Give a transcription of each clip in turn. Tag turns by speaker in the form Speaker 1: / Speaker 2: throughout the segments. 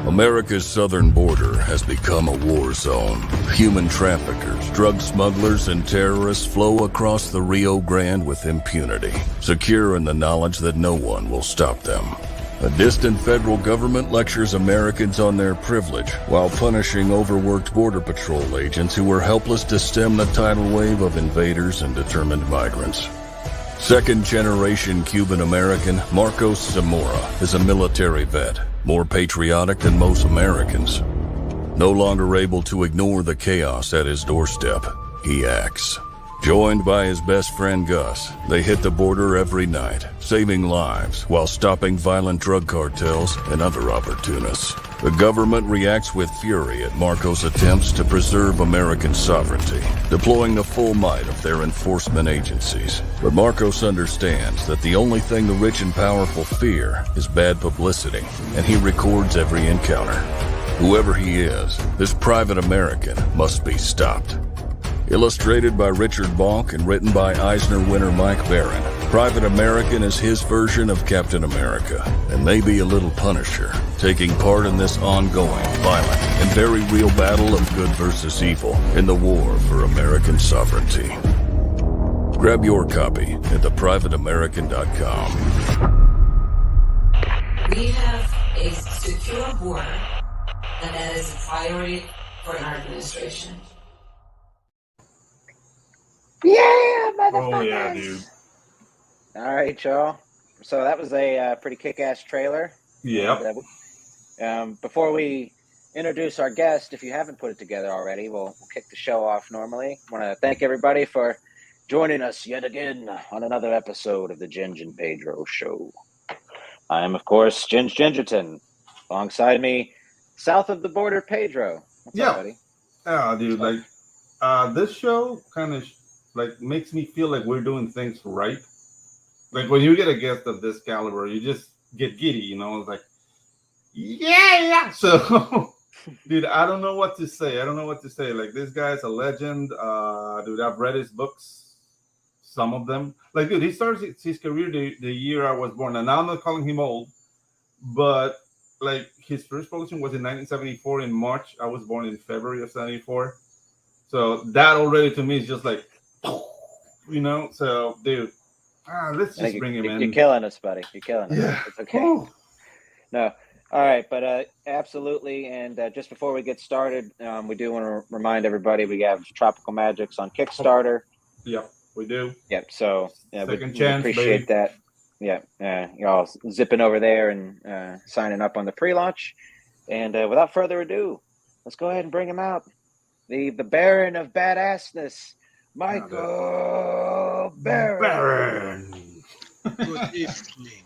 Speaker 1: America's southern border has become a war zone. Human traffickers, drug smugglers, and terrorists flow across the Rio Grande with impunity, secure in the knowledge that no one will stop them. A distant federal government lectures Americans on their privilege while punishing overworked Border Patrol agents who were helpless to stem the tidal wave of invaders and determined migrants. Second-generation Cuban-American Marcos Zamora is a military vet, more patriotic than most Americans. No longer able to ignore the chaos at his doorstep, he acts. Joined by his best friend Gus, they hit the border every night, saving lives while stopping violent drug cartels and other opportunists. The government reacts with fury at Marcos' attempts to preserve American sovereignty, deploying the full might of their enforcement agencies. But Marcos understands that the only thing the rich and powerful fear is bad publicity, and he records every encounter. Whoever he is, this private American must be stopped. Illustrated by Richard Bonk and written by Eisner winner Mike Baron, Private American is his version of Captain America, and maybe a little Punisher, taking part in this ongoing, violent, and very real battle of good versus evil in the war for American sovereignty. Grab your copy at theprivateamerican.com.
Speaker 2: We have a secure border, and that is a priority for our administration.
Speaker 3: Yeah, motherfuckers!
Speaker 4: Oh, yeah, dude.
Speaker 3: All right, y'all. So that was a pretty kick-ass trailer.
Speaker 4: Yep.
Speaker 3: And, before we introduce our guest, if you haven't put it together already, we'll kick the show off normally. I want to thank everybody for joining us yet again on another episode of the Ginge and Pedro Show. I am, of course, Ginge Gingerton. Alongside me, south of the border, Pedro. What's up, buddy?
Speaker 4: Yeah, dude. Like, this show kind of makes me feel like we're doing things right. Like when you get a guest of this caliber, you just get giddy, you know. It's like, yeah. So, dude, I don't know what to say. Like, this guy's a legend. Dude, I've read his books, some of them. Like, dude, he started his career the year I was born. And now I'm not calling him old, but like his first publishing was in 1974 in March. I was born in February of 74. So that already to me is just like, you know. So, dude, let's just bring him in.
Speaker 3: You're killing us, buddy. You're killing us.
Speaker 4: Yeah.
Speaker 3: It's okay. Ooh. No. All right. But absolutely. And just before we get started, we do want to remind everybody we have Tropical Magics on Kickstarter.
Speaker 4: Yep, we do.
Speaker 3: Yep. So we
Speaker 4: chance,
Speaker 3: appreciate that. Yeah. Y'all zipping over there and signing up on the pre-launch. And without further ado, let's go ahead and bring him out. The Baron of Badassness, Michael Baron.
Speaker 5: Good evening.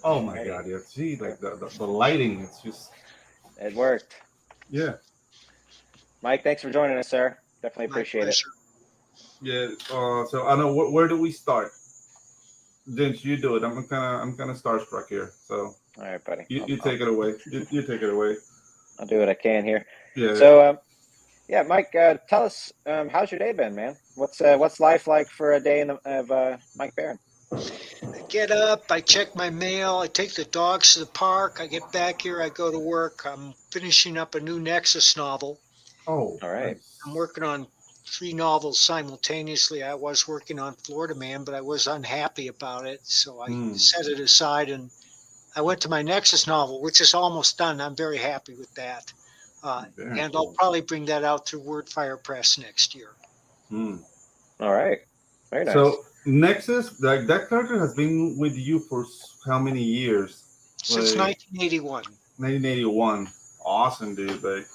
Speaker 4: Oh my God! Yeah, see, like the lighting, it's just.
Speaker 3: It worked.
Speaker 4: Yeah.
Speaker 3: Mike, thanks for joining us, sir. Definitely appreciate it.
Speaker 4: Yeah. So I know where do we start? Didn't you do it? I'm kind of starstruck here. So.
Speaker 3: All right, buddy.
Speaker 4: You take it away. You take it away.
Speaker 3: I'll do what I can here.
Speaker 4: Yeah.
Speaker 3: So. Yeah, Mike, tell us, how's your day been, man? What's life like for a day of Mike Baron?
Speaker 5: I get up, I check my mail, I take the dogs to the park, I get back here, I go to work. I'm finishing up a new Nexus novel.
Speaker 4: Oh,
Speaker 3: all right.
Speaker 5: I'm working on 3 novels simultaneously. I was working on Florida Man, but I was unhappy about it, so I set it aside and I went to my Nexus novel, which is almost done. I'm very happy with that. And I'll probably bring that out through Wordfire Press next year.
Speaker 3: All right. Very nice.
Speaker 4: So Nexus, that character has been with you for how many years?
Speaker 5: Since 1981.
Speaker 4: 1981. Awesome, dude. Like,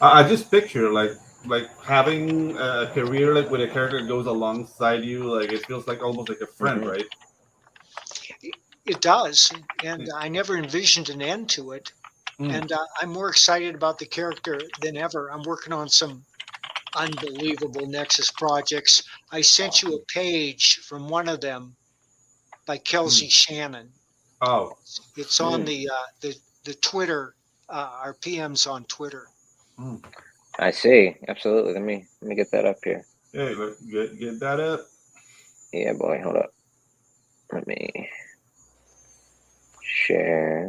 Speaker 4: I just picture like having a career like with a character that goes alongside you. Like, it feels like almost like a friend, right?
Speaker 5: It does, and I never envisioned an end to it. And I'm more excited about the character than ever. I'm working on some unbelievable Nexus projects. I sent you a page from one of them by Kelsey Shannon.
Speaker 4: Oh,
Speaker 5: it's on the Twitter. Our PM's on Twitter.
Speaker 3: I see. Absolutely. Let me get that up here.
Speaker 4: Yeah, get that up.
Speaker 3: Yeah, boy. Hold up. Let me share.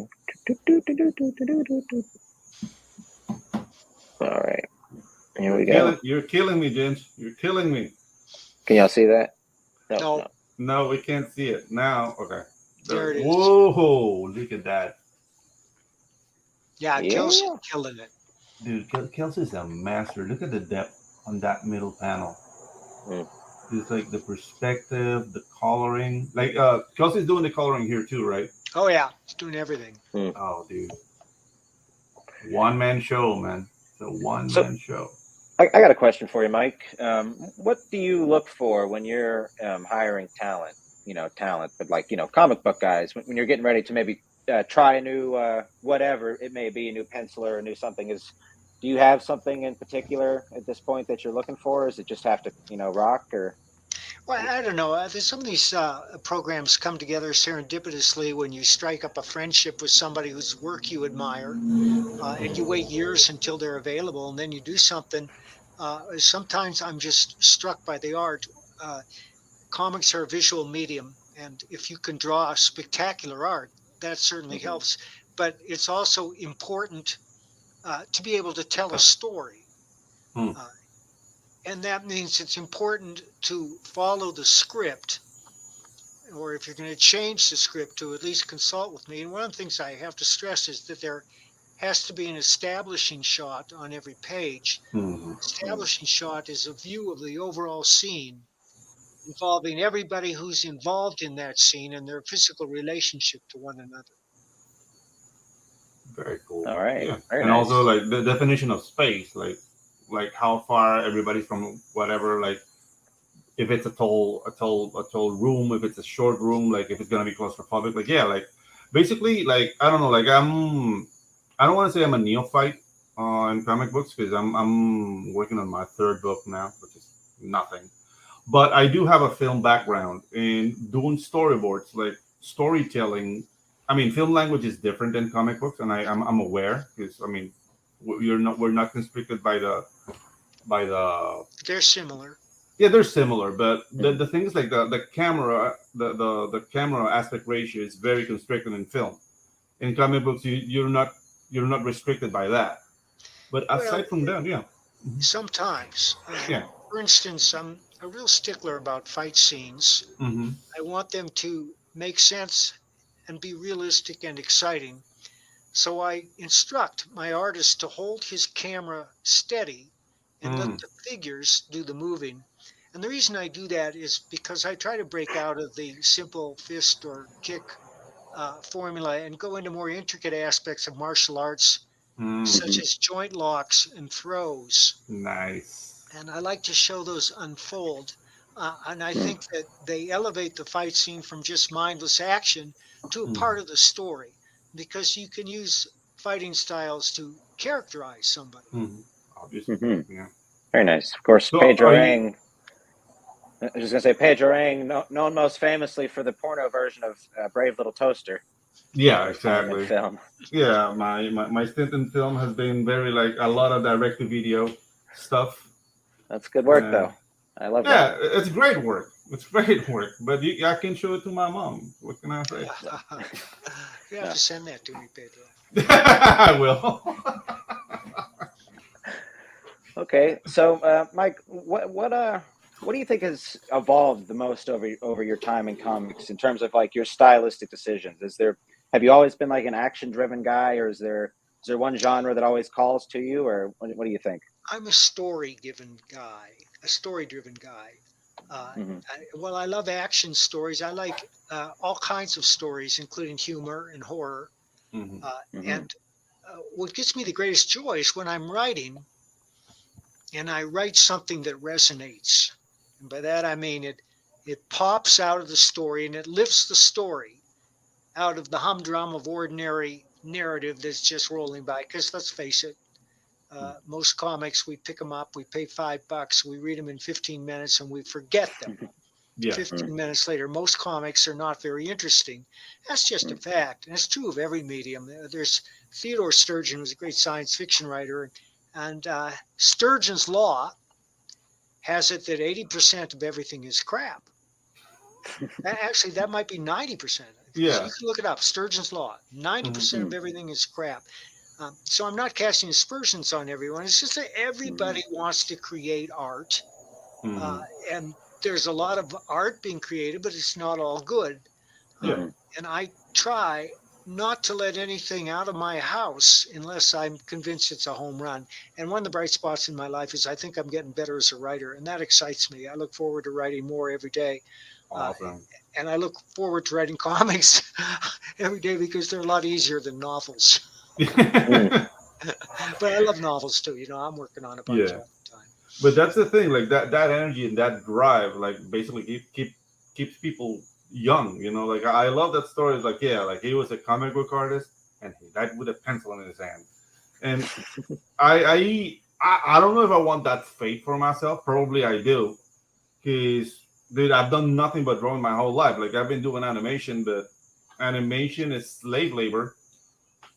Speaker 3: All right. Here we go.
Speaker 4: You're killing me, Ginge. You're killing me.
Speaker 3: Can y'all see that?
Speaker 5: No.
Speaker 4: No, we can't see it now. Okay.
Speaker 5: There it is.
Speaker 4: Whoa! Look at that,
Speaker 5: Yeah,
Speaker 3: Yeah.
Speaker 5: Kelsey's killing it.
Speaker 4: dude. Kelsey's a master. Look at the depth on that middle panel. It's like the perspective, the coloring. Like Kelsey's doing the coloring here too, right?
Speaker 5: Oh yeah, he's doing everything.
Speaker 4: Oh, dude. One man show, man. It's a one man show.
Speaker 3: I got a question for you, Mike. What do you look for when you're hiring talent? Talent, but like comic book guys. When you're getting ready to maybe try a new whatever it may be, a new penciler, a new something. Do you have something in particular at this point that you're looking for? Or does it just have to rock or?
Speaker 5: Well, I don't know. There's some of these programs come together serendipitously when you strike up a friendship with somebody whose work you admire, and you wait years until they're available, and then you do something. Sometimes I'm just struck by the art. Comics are a visual medium, and if you can draw spectacular art, that certainly helps. But it's also important to be able to tell a story. And that means it's important to follow the script, or if you're going to change the script, to at least consult with me. And one of the things I have to stress is that there has to be an establishing shot on every page. Establishing shot is a view of the overall scene involving everybody who's involved in that scene and their physical relationship to one another.
Speaker 4: Very cool.
Speaker 3: All right.
Speaker 4: Yeah.
Speaker 3: Very
Speaker 4: and
Speaker 3: nice.
Speaker 4: Also like the definition of space, like how far everybody's from whatever, like if it's a tall room, if it's a short room, like if it's gonna be claustrophobic, like like basically, like I don't know, like I don't want to say I'm a neophyte in comic books because I'm working on my third book now, which is nothing. But I do have a film background in doing storyboards, like storytelling. I mean, film language is different than comic books, and I'm aware because I mean, we're not constricted by the.
Speaker 5: They're similar.
Speaker 4: Yeah, they're similar, but the thing is like the camera the camera aspect ratio is very constricted in film. In comic books, you're not restricted by that. But aside from that, yeah.
Speaker 5: Sometimes. For instance, I'm a real stickler about fight scenes. I want them to make sense and be realistic and exciting. So I instruct my artist to hold his camera steady and let the figures do the moving. And the reason I do that is because I try to break out of the simple fist or kick formula and go into more intricate aspects of martial arts, such as joint locks and throws.
Speaker 4: Nice.
Speaker 5: And I like to show those unfold. And I think that they elevate the fight scene from just mindless action to a part of the story, because you can use fighting styles to characterize somebody.
Speaker 4: Obviously, yeah.
Speaker 3: Very nice. Of course,
Speaker 4: So
Speaker 3: Pedro Ang. I was just gonna say Pedro Ang, known most famously for the porno version of Brave Little Toaster.
Speaker 4: Yeah, exactly.
Speaker 3: Film.
Speaker 4: Yeah, my stint in film has been very like a lot of direct-to-video stuff.
Speaker 3: That's good work, though. I love that.
Speaker 4: Yeah, it's great work. It's great work. But I can show it to my mom. What can I say?
Speaker 5: You have to send that to me, Pedro.
Speaker 4: I will.
Speaker 3: Okay, so Mike, what do you think has evolved the most over your time in comics in terms of like your stylistic decisions? Have you always been like an action-driven guy, or is there one genre that always calls to you, or what do you think?
Speaker 5: I'm a story-driven guy. I love action stories. I like all kinds of stories, including humor and horror. And what gives me the greatest joy is when I'm writing and I write something that resonates. And by that I mean it pops out of the story and it lifts the story out of the humdrum of ordinary narrative that's just rolling by. Because let's face it, most comics, we pick them up, we pay $5, we read them in 15 minutes and we forget them. 15 minutes later. Most comics are not very interesting. That's just a fact. And it's true of every medium. There's Theodore Sturgeon, who's a great science fiction writer, and Sturgeon's law has it that 80% of everything is crap. Actually, that might be 90%.
Speaker 4: Yeah.
Speaker 5: You can look it up. Sturgeon's Law. 90% of everything is crap. So I'm not casting aspersions on everyone. It's just that everybody wants to create art. And there's a lot of art being created, but it's not all good.
Speaker 4: Yeah.
Speaker 5: And I try not to let anything out of my house unless I'm convinced it's a home run. And one of the bright spots in my life is I think I'm getting better as a writer, and that excites me. I look forward to writing more every day.
Speaker 4: Awesome.
Speaker 5: And I look forward to writing comics every day because they're a lot easier than novels. But I love novels too. I'm working on a bunch all the time.
Speaker 4: But that's the thing, like that energy and that drive, like basically keeps people young. Like I love that story. It's like like he was a comic book artist and he died with a pencil in his hand. And I don't know if I want that fate for myself. Probably I do, because dude, I've done nothing but drawing my whole life. Like I've been doing animation, but animation is slave labor.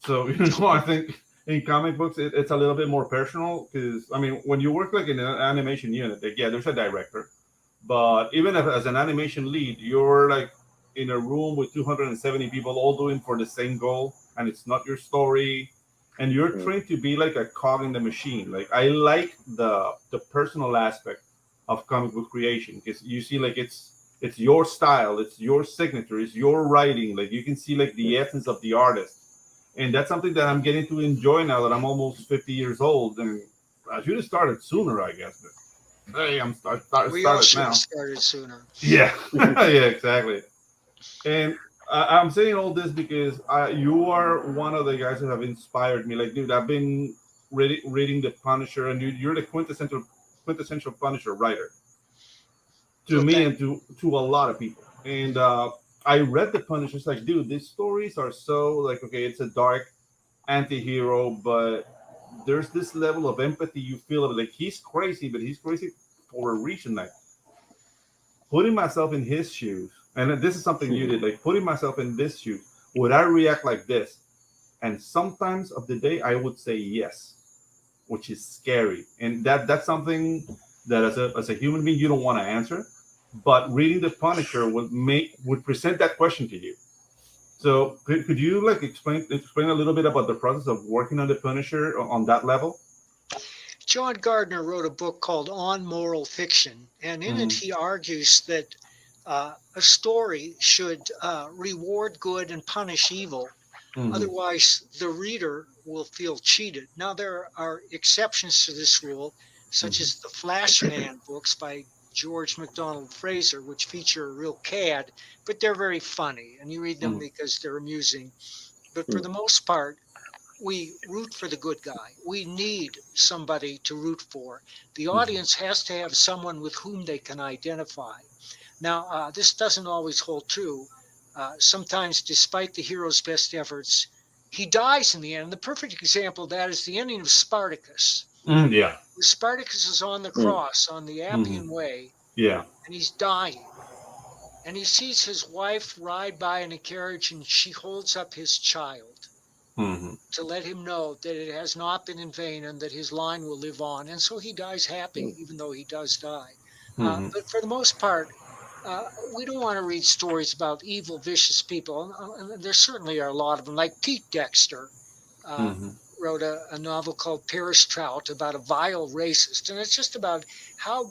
Speaker 4: So I think in comic books it's a little bit more personal, because I mean when you work like in an animation unit, like, there's a director, but even as an animation lead, you're like in a room with 270 people all doing for the same goal, and it's not your story, and you're trained to be like a cog in the machine. Like I like the personal aspect of comic book creation, because you see like it's your style, it's your signature, it's your writing. Like you can see like the essence of the artist. And that's something that I'm getting to enjoy now that I'm almost 50 years old. And I should have started sooner, I guess. But hey, I'm started
Speaker 5: We all should
Speaker 4: now.
Speaker 5: have started sooner.
Speaker 4: Yeah, yeah, exactly. And I'm saying all this because you are one of the guys who have inspired me. Like, dude, I've been reading The Punisher, and dude, you're the quintessential Punisher writer to me and to a lot of people. And I read The Punisher. It's like, dude, these stories are so like, okay, it's a dark anti-hero, but there's this level of empathy you feel of it. Like he's crazy, but he's crazy for a reason. Like putting myself in his shoes, and this is something you did, like putting myself in this shoes, would I react like this? And sometimes of the day I would say yes, which is scary. And that's something that as a human being you don't want to answer. But reading The Punisher would present that question to you. So could you like explain a little bit about the process of working on The Punisher on that level?
Speaker 5: John Gardner wrote a book called On Moral Fiction, and in it he argues that a story should reward good and punish evil. Otherwise, the reader will feel cheated. Now, there are exceptions to this rule, such as the Flashman books by George MacDonald Fraser, which feature a real cad, but they're very funny, and you read them because they're amusing. But for the most part, we root for the good guy. We need somebody to root for. The audience has to have someone with whom they can identify. Now, this doesn't always hold true. Sometimes, despite the hero's best efforts, he dies in the end. And the perfect example of that is the ending of Spartacus.
Speaker 4: Yeah.
Speaker 5: Spartacus is on the cross, on the Appian Way,
Speaker 4: Yeah.
Speaker 5: and he's dying. And he sees his wife ride by in a carriage, and she holds up his child to let him know that it has not been in vain and that his line will live on. And so he dies happy, even though he does die. But for the most part, we don't want to read stories about evil, vicious people. And there certainly are a lot of them, like Pete Dexter. Wrote a novel called Paris Trout about a vile racist. And it's just about how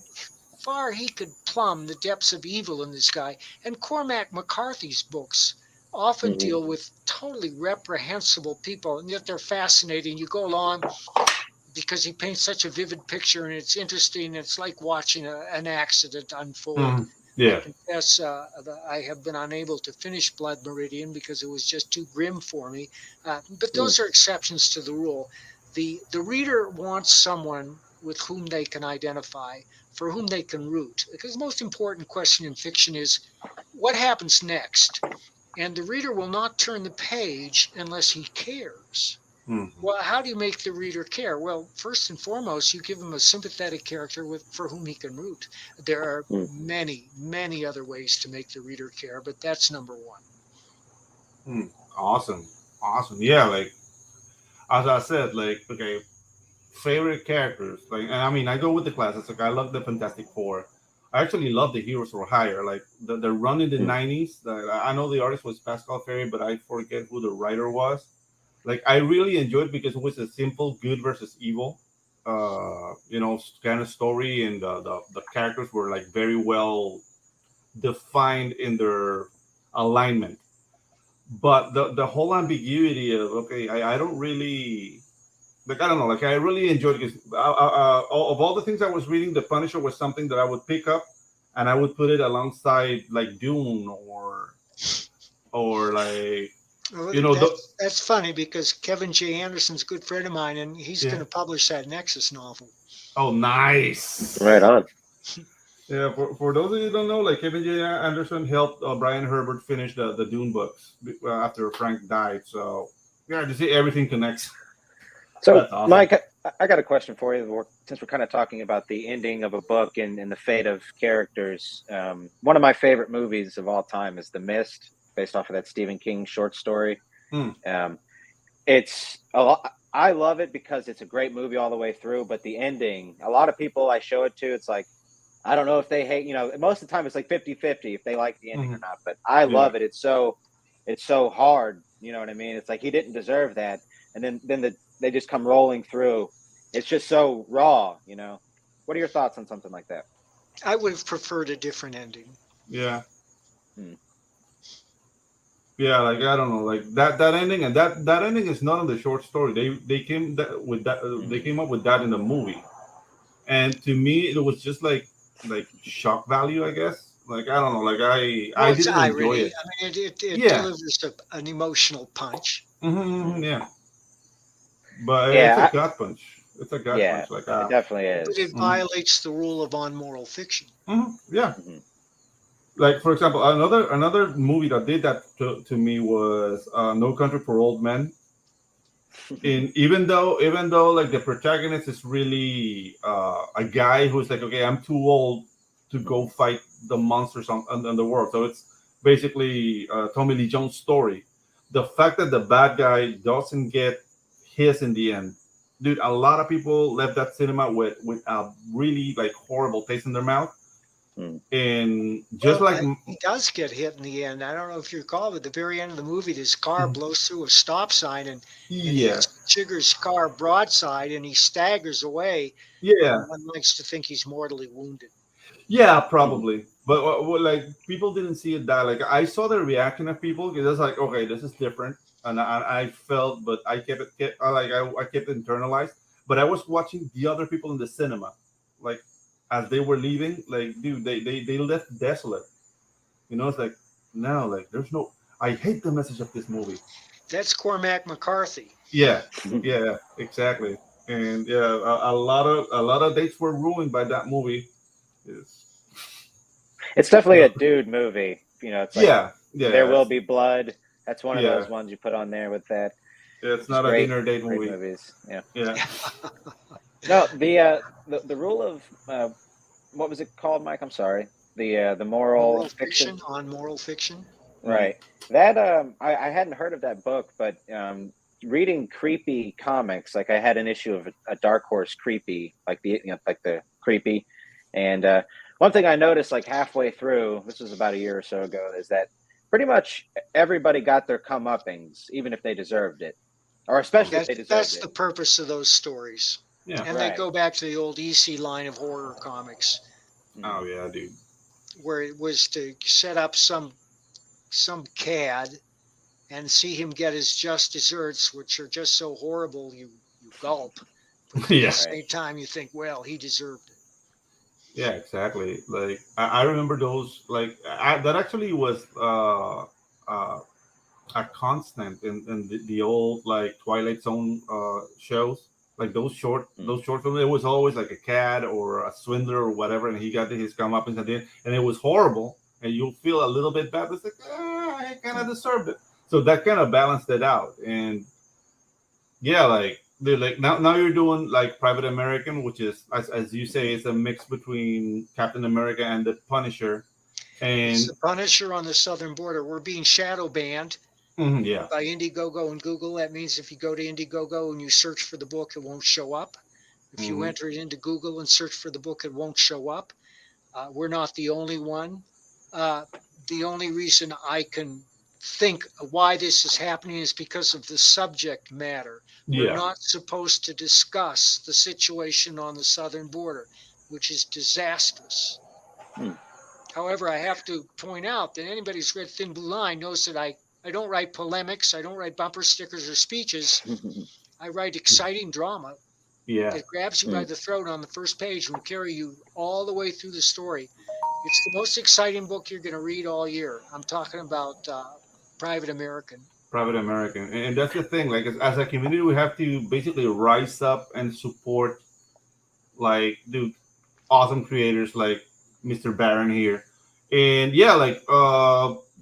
Speaker 5: far he could plumb the depths of evil in this guy. And Cormac McCarthy's books often deal with totally reprehensible people, and yet they're fascinating. You go along because he paints such a vivid picture, and it's interesting. It's like watching an accident unfold.
Speaker 4: Yeah.
Speaker 5: I confess that I have been unable to finish Blood Meridian because it was just too grim for me. But those are exceptions to the rule. The reader wants someone with whom they can identify, for whom they can root. Because the most important question in fiction is, what happens next? And the reader will not turn the page unless he cares. Well, how do you make the reader care? Well, first and foremost, you give him a sympathetic character for whom he can root. There are many, many other ways to make the reader care, but that's number one.
Speaker 4: Awesome. Yeah, like as I said, like okay, favorite characters. Like, and I mean, I go with the classics. Like, I love the Fantastic Four. I actually love the Heroes for Hire. Like the run in the '90s. I know the artist was Pascal Ferry, but I forget who the writer was. Like I really enjoyed it because it was a simple good versus evil, kind of story, and the characters were like very well defined in their alignment. But the whole ambiguity of okay, I don't really like I don't know like I really enjoyed it because of all the things I was reading, The Punisher was something that I would pick up and I would put it alongside like Dune or like
Speaker 5: Well,
Speaker 4: you know the,
Speaker 5: that's funny because Kevin J. Anderson's a good friend of mine, and he's
Speaker 4: yeah.
Speaker 5: going to publish that Nexus novel.
Speaker 4: Oh, nice.
Speaker 3: Right on.
Speaker 4: Yeah, for those of you who don't know, like Kevin J. Anderson helped Brian Herbert finish the Dune books after Frank died. So yeah, to see everything connects.
Speaker 3: So,
Speaker 4: awesome.
Speaker 3: Mike, I got a question for you. Since we're kind of talking about the ending of a book and the fate of characters, one of my favorite movies of all time is The Mist, based off of that Stephen King short story. It's a lot. I love it because it's a great movie all the way through. But the ending, a lot of people I show it to, it's like, I don't know if they hate, most of the time it's like 50-50 if they like the ending or not. But I love it. It's so hard. You know what I mean? It's like he didn't deserve that. And then they just come rolling through. It's just so raw, What are your thoughts on something like that?
Speaker 5: I would have preferred a different ending.
Speaker 4: Yeah. Yeah, like I don't know, like that ending, and that ending is not in the short story. They came with that. They came up with that in the movie, and to me, it was just like shock value, I guess. Like I don't know, like I
Speaker 5: It's
Speaker 4: didn't
Speaker 5: irony.
Speaker 4: enjoy it.
Speaker 5: I mean, it delivers an emotional punch.
Speaker 4: Yeah, but
Speaker 3: Yeah,
Speaker 4: it's a gut punch. It's a gut punch. Like
Speaker 3: it definitely is.
Speaker 5: But it violates the rule of on-moral fiction.
Speaker 4: Yeah. Like for example, another movie that did that to me was No Country for Old Men. And even though like the protagonist is really a guy who's like, okay, I'm too old to go fight the monsters on the world. So it's basically Tommy Lee Jones' story. The fact that the bad guy doesn't get his in the end, dude. A lot of people left that cinema with a really like horrible taste in their mouth. And just
Speaker 5: he does get hit in the end. I don't know if you recall, but at the very end of the movie, his car blows through a stop sign and hits Chigger's car broadside, and he staggers away.
Speaker 4: Yeah,
Speaker 5: one likes to think he's mortally wounded.
Speaker 4: Yeah, probably. But like people didn't see it that like I saw the reaction of people because it's like okay, this is different, and I felt, but I kept internalized. But I was watching the other people in the cinema, like as they were leaving, like dude, they left desolate. It's like no, like there's no. I hate the message of this movie.
Speaker 5: That's Cormac McCarthy.
Speaker 4: Yeah, yeah, exactly. And yeah, a lot of dates were ruined by that movie.
Speaker 3: It's definitely a dude movie. It's like There Will Be Blood. That's one of those ones you put on there with that.
Speaker 4: Yeah, it's not a dinner date movie.
Speaker 3: Movies. Yeah.
Speaker 4: No,
Speaker 3: the rule of what was it called, Mike? I'm sorry. The moral fiction
Speaker 5: on moral fiction.
Speaker 3: Right. That I hadn't heard of that book, but reading creepy comics, like I had an issue of a Dark Horse creepy, like the creepy, and one thing I noticed like halfway through, this was about a year or so ago, is that pretty much everybody got their comeuppings, even if they deserved it, or especially if they deserved it.
Speaker 5: That's the purpose of those stories.
Speaker 4: Yeah,
Speaker 5: and they go back to the old EC line of horror comics.
Speaker 4: Oh yeah, dude.
Speaker 5: Where it was to set up some cad and see him get his just desserts, which are just so horrible you gulp. But at the same time, you think, well, he deserved it.
Speaker 4: Yeah, exactly. Like I remember those. Like that actually was a constant in the old like Twilight Zone shows. Like those short films, it was always like a cad or a swindler or whatever, and he got his comeuppance at the end, and it was horrible, and you'll feel a little bit bad. It's like I kind of deserved it, so that kind of balanced it out. And yeah, like now you're doing like Private American, which is as you say, it's a mix between Captain America and the Punisher, and
Speaker 5: it's the Punisher on the southern border. We're being shadow banned. By Indiegogo and Google. That means if you go to Indiegogo and you search for the book, it won't show up. If you enter it into Google and search for the book, it won't show up. We're not the only one. The only reason I can think why this is happening is because of the subject matter. We're
Speaker 4: Yeah.
Speaker 5: not supposed to discuss the situation on the southern border, which is disastrous. However, I have to point out that anybody who's read Thin Blue Line knows that I don't write polemics, I don't write bumper stickers or speeches. I write exciting drama
Speaker 4: Yeah.
Speaker 5: that grabs you by the throat on the first page and will carry you all the way through the story. It's the most exciting book you're going to read all year. I'm talking about Private American.
Speaker 4: Private American, and that's the thing. Like as a community, we have to basically rise up and support, like, dude, awesome creators like Mr. Baron here, and yeah, like,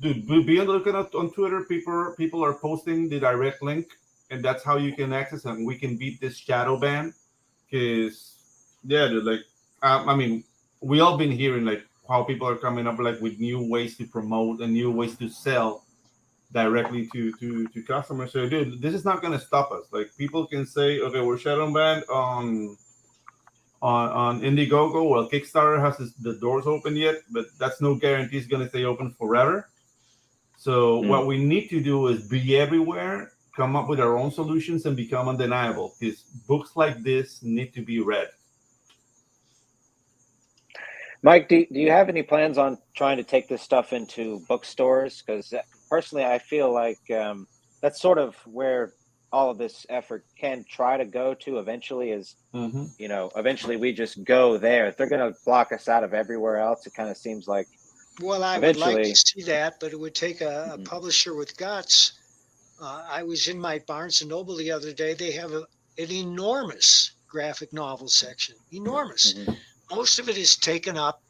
Speaker 4: dude, be on the lookout on Twitter. People are posting the direct link, and that's how you can access it. And we can beat this shadow ban, because yeah, dude, like, I mean, we all been hearing like how people are coming up like with new ways to promote and new ways to sell directly to customers. So, dude, this is not going to stop us. Like, people can say, okay, we're shadow banned on Indiegogo. Well, Kickstarter has the doors open yet, but that's no guarantee it's going to stay open forever. So what we need to do is be everywhere, come up with our own solutions, and become undeniable, because books like this need to be read.
Speaker 3: Mike, do you have any plans on trying to take this stuff into bookstores? Because personally, I feel like that's sort of where all of this effort can try to go to eventually is, you know, eventually we just go there. If they're going to block us out of everywhere else, it kind of seems like,
Speaker 5: well, I would like to see that, but it would take a publisher with guts. I was in my Barnes & Noble the other day. They have an enormous graphic novel section. Enormous. Most of it is taken up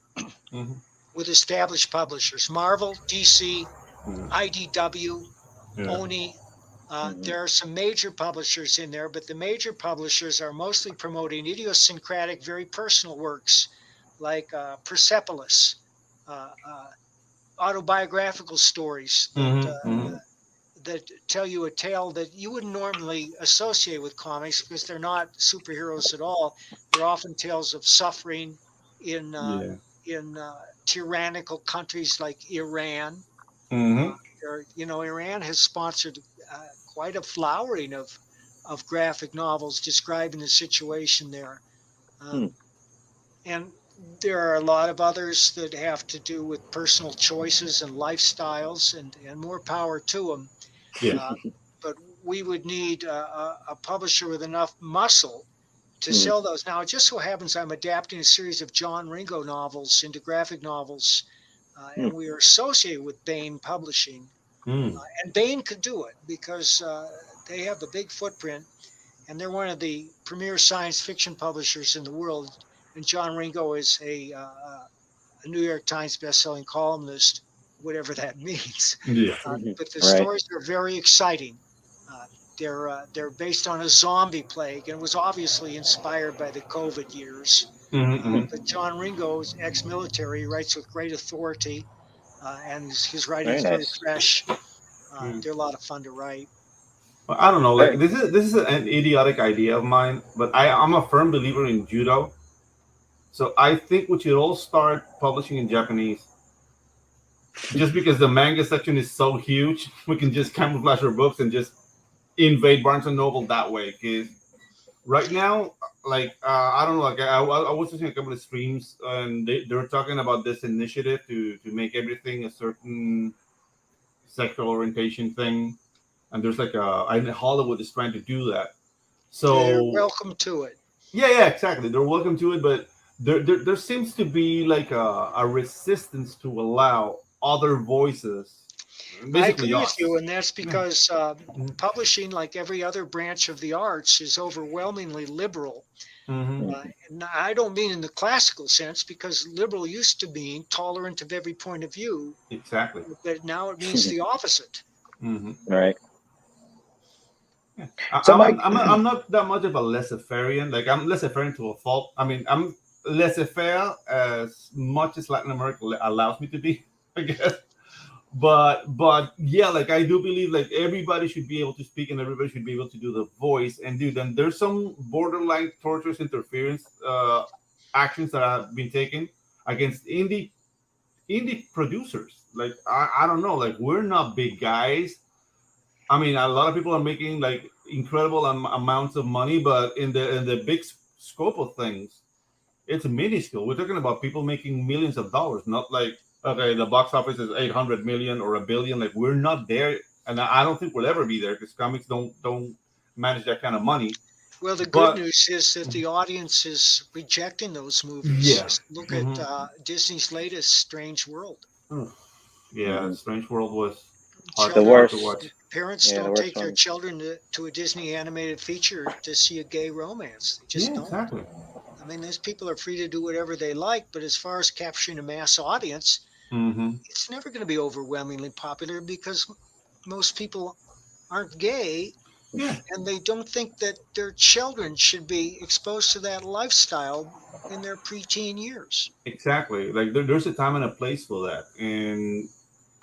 Speaker 5: with established publishers. Marvel, DC, IDW, Oni. There are some major publishers in there, but the major publishers are mostly promoting idiosyncratic, very personal works like Persepolis, autobiographical stories that tell you a tale that you wouldn't normally associate with comics because they're not superheroes at all. They're often tales of suffering in tyrannical countries like Iran. Iran has sponsored quite a flowering of graphic novels describing the situation there. And there are a lot of others that have to do with personal choices and lifestyles, and more power to them. But we would need a publisher with enough muscle to sell those. Now, it just so happens I'm adapting a series of John Ringo novels into graphic novels, and we are associated with Baen Publishing. And Baen could do it because they have a big footprint, and they're one of the premier science fiction publishers in the world. And John Ringo is a New York Times bestselling columnist, whatever that means. But the stories are very exciting. They're based on a zombie plague, and was obviously inspired by the COVID years. But John Ringo's ex-military, writes with great authority, and his writing is very fresh. They're a lot of fun to write.
Speaker 4: Well, I don't know. Like, this is an idiotic idea of mine, but I'm a firm believer in judo. So I think we should all start publishing in Japanese. Just because the manga section is so huge, we can just camouflage our books and just invade Barnes & Noble that way. Because right now, like, I don't know, like, I was watching a couple of streams, and they were talking about this initiative to make everything a certain sexual orientation thing. And there's like Hollywood is trying to do that. So
Speaker 5: they're welcome to it.
Speaker 4: Yeah, exactly. They're welcome to it, but there seems to be like a resistance to allow other voices.
Speaker 5: I agree with you, and that's because publishing, like every other branch of the arts, is overwhelmingly liberal. And I don't mean in the classical sense, because liberal used to mean tolerant of every point of view.
Speaker 4: Exactly.
Speaker 5: But now it means the opposite.
Speaker 3: Right.
Speaker 4: Yeah.
Speaker 3: So
Speaker 4: I'm not that much of a laissez-faire-ian. Like, I'm laissez-faire to a fault. I mean, I'm laissez-faire as much as Latin America allows me to be, I guess. But yeah, like, I do believe like everybody should be able to speak and everybody should be able to do the voice. And dude, then there's some borderline torturous interference actions that have been taken. against indie producers. Like I don't know, like we're not big guys. I mean, a lot of people are making like incredible amounts of money, but in the big scope of things, it's minuscule. We're talking about people making millions of dollars, not like, okay, the box office is 800 million or a billion. Like we're not there, and I don't think we'll ever be there because comics don't manage that kind of money.
Speaker 5: Well, the good
Speaker 4: But
Speaker 5: news is that the audience is rejecting those movies.
Speaker 4: yeah,
Speaker 5: Just look at Disney's latest Strange World.
Speaker 4: Yeah, Strange World was
Speaker 3: The
Speaker 5: Children,
Speaker 3: worst.
Speaker 4: to watch.
Speaker 5: parents
Speaker 3: Yeah, the
Speaker 5: don't
Speaker 3: worst
Speaker 5: take their
Speaker 3: one.
Speaker 5: children to a Disney animated feature to see a gay romance. They just
Speaker 4: Yeah,
Speaker 5: don't.
Speaker 4: exactly.
Speaker 5: I mean, these people are free to do whatever they like, but as far as capturing a mass audience, it's never going to be overwhelmingly popular because most people aren't gay
Speaker 4: Yeah,
Speaker 5: and they don't think that their children should be exposed to that lifestyle in their preteen years.
Speaker 4: exactly. Like there's a time and a place for that, and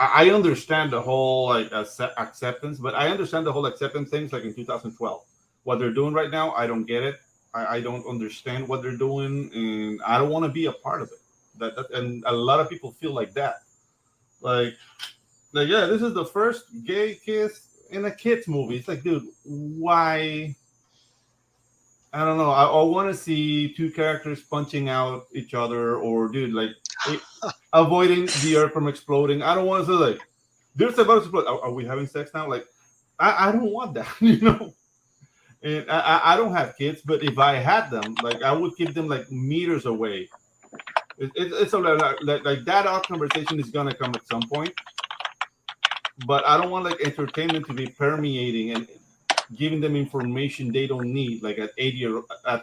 Speaker 4: I understand the whole like acceptance, but I understand the whole acceptance things like in 2012. What they're doing right now, I don't get it. I don't understand what they're doing, and I don't want to be a part of it. And a lot of people feel like that. Like, yeah, this is the first gay kiss in a kids movie. It's like, dude, why? I don't know. I want to see two characters punching out each other, or dude, like avoiding the earth from exploding. I don't want to say like, there's about to explode. Are we having sex now? Like, I don't want that, you know. And I don't have kids, but if I had them, like I would keep them like meters away. It's a like that odd conversation is gonna come at some point, but I don't want like entertainment to be permeating and giving them information they don't need, like at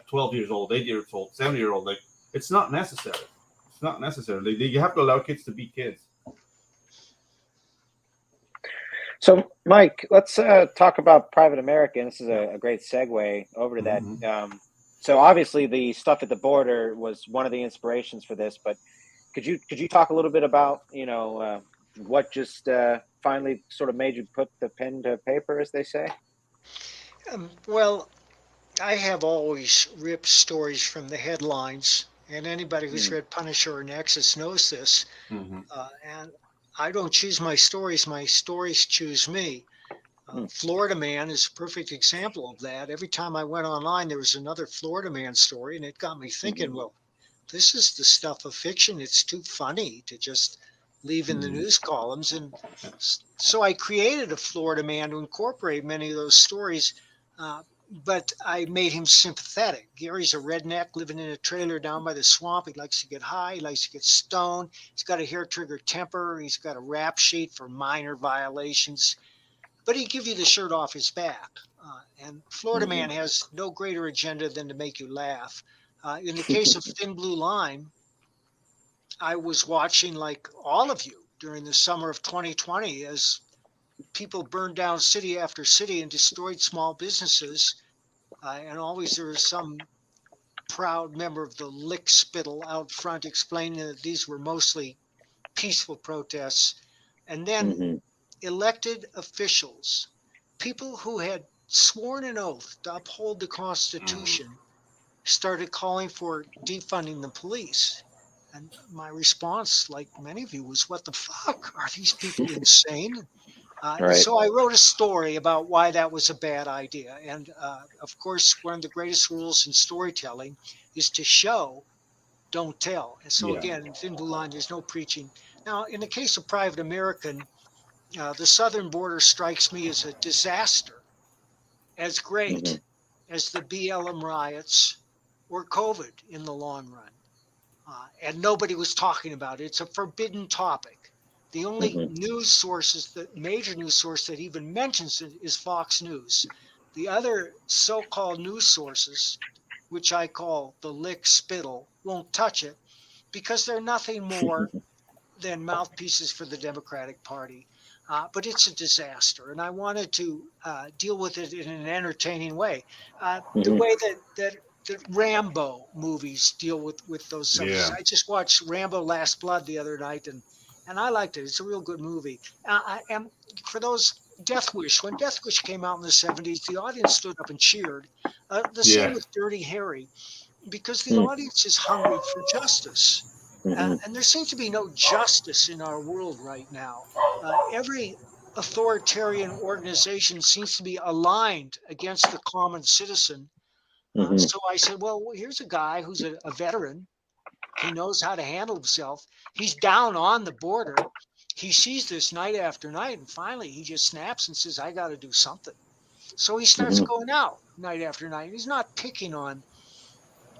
Speaker 4: 12 years old, 8 years old, 7-year old. Like it's not necessary. It's not necessary. Like, you have to allow kids to be kids.
Speaker 3: So, Mike, let's talk about Private American. This is a great segue over to that. So, obviously, the stuff at the border was one of the inspirations for this. But could you talk a little bit about what just finally sort of made you put the pen to paper, as they say?
Speaker 5: Well, I have always ripped stories from the headlines, and anybody who's read Punisher or Nexus knows this. And I don't choose my stories choose me. Florida Man is a perfect example of that. Every time I went online, there was another Florida Man story, and it got me thinking, well, this is the stuff of fiction. It's too funny to just leave in the news columns. And so I created a Florida Man to incorporate many of those stories, but I made him sympathetic. Gary's a redneck living in a trailer down by the swamp. He likes to get high. He likes to get stoned. He's got a hair trigger temper. He's got a rap sheet for minor violations. But he'd give you the shirt off his back. And Florida Man has no greater agenda than to make you laugh. In the case of Thin Blue Line, I was watching, like all of you, during the summer of 2020 as people burned down city after city and destroyed small businesses. And always there was some proud member of the lick spittle out front explaining that these were mostly peaceful protests. And then elected officials, people who had sworn an oath to uphold the Constitution, started calling for defunding the police. And my response, like many of you, was, what the fuck? Are these people insane?
Speaker 3: Right.
Speaker 5: So I wrote a story about why that was a bad idea. And of course, one of the greatest rules in storytelling is to show, don't tell. And so again, in Thin Blue Line, there's no preaching. Now, in the case of Private American, the southern border strikes me as a disaster, as great as the BLM riots or COVID in the long run. And nobody was talking about it. It's a forbidden topic. The only news sources, the major news source that even mentions it is Fox News. The other so-called news sources, which I call the lick spittle, won't touch it because they're nothing more than mouthpieces for the Democratic Party. But it's a disaster, and I wanted to deal with it in an entertaining way. The way that Rambo movies deal with those subjects. I just watched Rambo Last Blood the other night, and I liked it. It's a real good movie. And for those, Death Wish, when Death Wish came out in the 70s, the audience stood up and cheered. The same with Dirty Harry, because the audience is hungry for justice. And there seems to be no justice in our world right now. Every authoritarian organization seems to be aligned against the common citizen. So I said, well, here's a guy who's a veteran. He knows how to handle himself. He's down on the border. He sees this night after night, and finally he just snaps and says, I got to do something. So he starts going out night after night. He's not picking on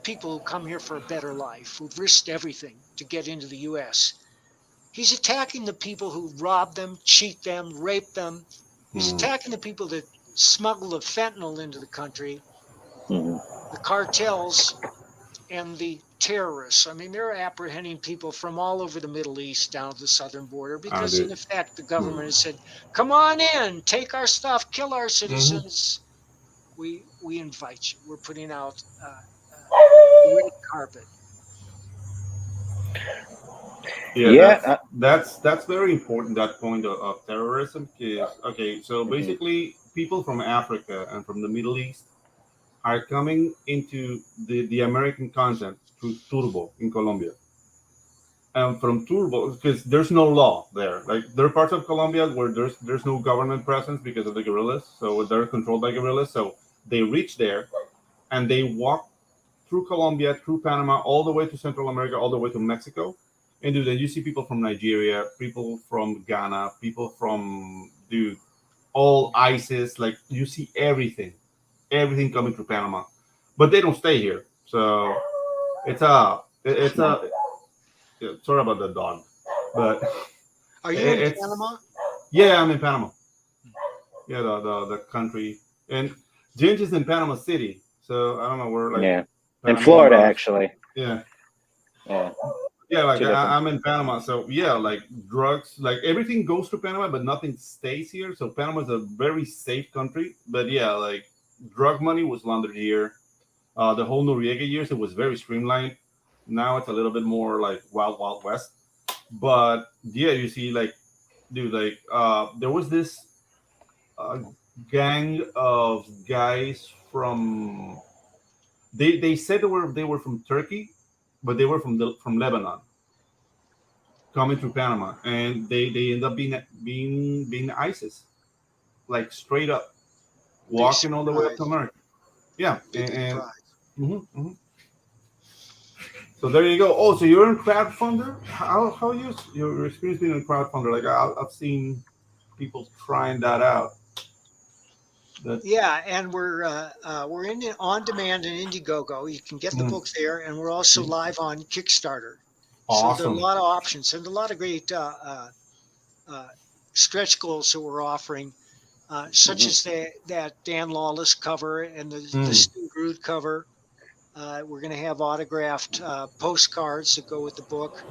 Speaker 5: people who come here for a better life, who've risked everything to get into the U.S. He's attacking the people who rob them, cheat them, rape them. He's attacking the people that smuggle the fentanyl into the country, the cartels, and the terrorists. I mean, they're apprehending people from all over the Middle East down to the southern border because, in effect, the government has said, come on in, take our stuff, kill our citizens. We invite you. We're putting out the red carpet.
Speaker 4: Yeah, that's very important, that point of terrorism. Is okay, so basically people from Africa and from the Middle East are coming into the American continent through Turbo in Colombia. And from Turbo, because there's no law there. Like, there are parts of Colombia where there's no government presence because of the guerrillas, so they're controlled by guerrillas. So they reach there and they walk through Colombia, through Panama, all the way to Central America, all the way to Mexico. And then you see people from Nigeria, people from Ghana, people from all ISIS. Like, you see everything coming through Panama, but they don't stay here. So it's a sorry about the dog, but
Speaker 5: are you in Panama?
Speaker 4: Yeah, I'm in Panama. Yeah, the country, and Ginge is in Panama City. So I don't know where. Like,
Speaker 3: in Florida, actually.
Speaker 4: Yeah.
Speaker 3: Yeah,
Speaker 4: like I'm in Panama, so yeah, like drugs, like everything goes to Panama, but nothing stays here. So Panama is a very safe country, but yeah, like drug money was laundered here. The whole Noriega years, it was very streamlined. Now it's a little bit more like wild west. But yeah, you see, like, there was this gang of guys from. They said they were from Turkey, but they were from Lebanon, coming through Panama, and they end up being ISIS, like straight up, walking all the way up to America. Yeah, so there you go. Oh, so you're in crowdfunder? How your experience being in crowdfunder? Like, I've seen people trying that out.
Speaker 5: Yeah, and we're in on demand in Indiegogo. You can get the book there, and we're also live on Kickstarter.
Speaker 4: Awesome.
Speaker 5: So there are a lot of options and a lot of great stretch goals that we're offering, such as that Dan Lawless cover and the Stu Groot cover. We're going to have autographed postcards that go with the book.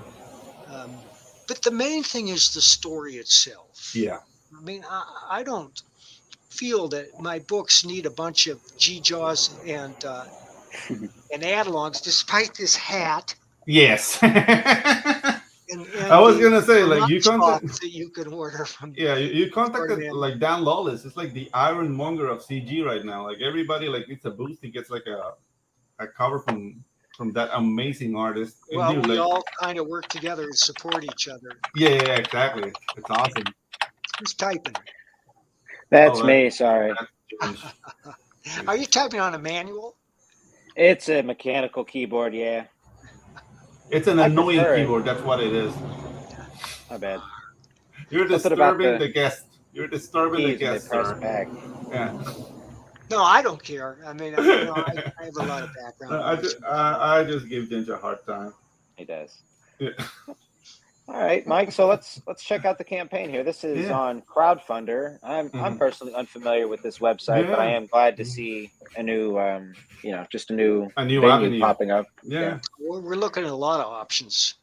Speaker 5: But the main thing is the story itself.
Speaker 4: Yeah.
Speaker 5: I mean, I don't feel that my books need a bunch of G-Jaws and analogs, despite this hat.
Speaker 4: Yes.
Speaker 5: And
Speaker 4: I was gonna say, like, you
Speaker 5: that you can order from.
Speaker 4: Yeah, you contacted like Dan Lawless. It's like the ironmonger of CG right now. Like, everybody like needs a boost. He gets like a cover from that amazing artist.
Speaker 5: Well, we all kind of work together and support each other.
Speaker 4: Yeah, exactly. It's awesome.
Speaker 5: Who's typing?
Speaker 3: That's me. Sorry.
Speaker 5: Are you typing on a manual?
Speaker 3: It's a mechanical keyboard. Yeah.
Speaker 4: It's an annoying keyboard. That's what it is.
Speaker 3: My bad.
Speaker 4: You're disturbing the guest. You're disturbing the guest, sir.
Speaker 3: Back.
Speaker 4: Yeah.
Speaker 5: No, I don't care. I mean, I have a lot of background.
Speaker 4: I just give Ginger a hard time.
Speaker 3: He does.
Speaker 4: Yeah.
Speaker 3: All right, Mike. So let's check out the campaign here. This is on Crowdfunder. I'm personally unfamiliar with this website, but I am glad to see a new, just a new venue popping up.
Speaker 5: Yeah. We're looking at a lot of options.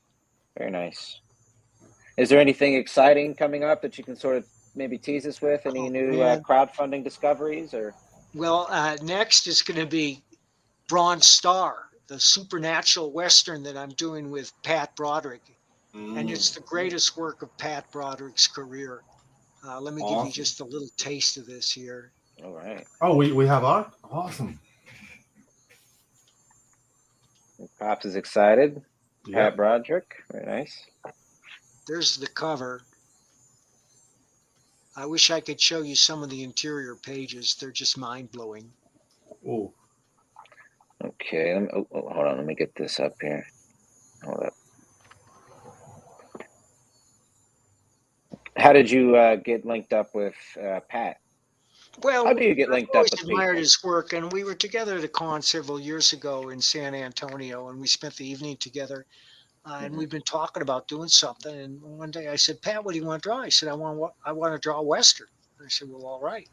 Speaker 3: Very nice. Is there anything exciting coming up that you can sort of maybe tease us with? Any new crowdfunding discoveries or?
Speaker 5: Well, next is going to be Bronze Star, the supernatural Western that I'm doing with Pat Broderick. And it's the greatest work of Pat Broderick's career. Let me give you just a little taste of this here.
Speaker 3: All right.
Speaker 4: Oh, we have art? Awesome.
Speaker 3: Pops is excited. Pat Broderick. Very nice.
Speaker 5: There's the cover. I wish I could show you some of the interior pages. They're just mind-blowing.
Speaker 4: Oh.
Speaker 3: Okay. Hold on. Let me get this up here. Hold up. How did you get linked up with Pat?
Speaker 5: Well,
Speaker 3: how do you get linked
Speaker 5: I always
Speaker 3: up with
Speaker 5: admired
Speaker 3: people?
Speaker 5: his work, and we were together at a con several years ago in San Antonio, and we spent the evening together. And we've been talking about doing something. And one day I said, Pat, what do you want to draw? He said, I want to draw a Western. I said, well, all right.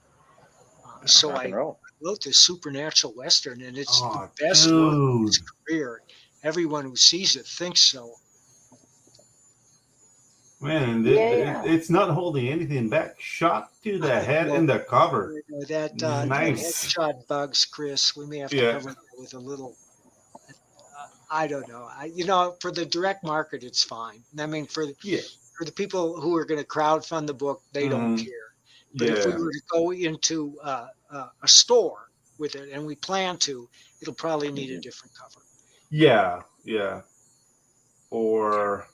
Speaker 5: So
Speaker 3: Rock
Speaker 5: I
Speaker 3: and roll.
Speaker 5: wrote this supernatural Western, and it's
Speaker 4: Oh,
Speaker 5: the best work of
Speaker 4: dude.
Speaker 5: his career. Everyone who sees it thinks so.
Speaker 4: Man,
Speaker 3: Yeah.
Speaker 4: it's not holding anything back. Shot to the head in the cover.
Speaker 5: That
Speaker 4: Nice.
Speaker 5: headshot bugs, Chris. We may have to cover that with a little. I don't know. For the direct market, it's fine. I mean, for the people who are going to crowdfund the book, they don't care. But if we were to go into a store with it, and we plan to, it'll probably need a different cover.
Speaker 4: Yeah. Or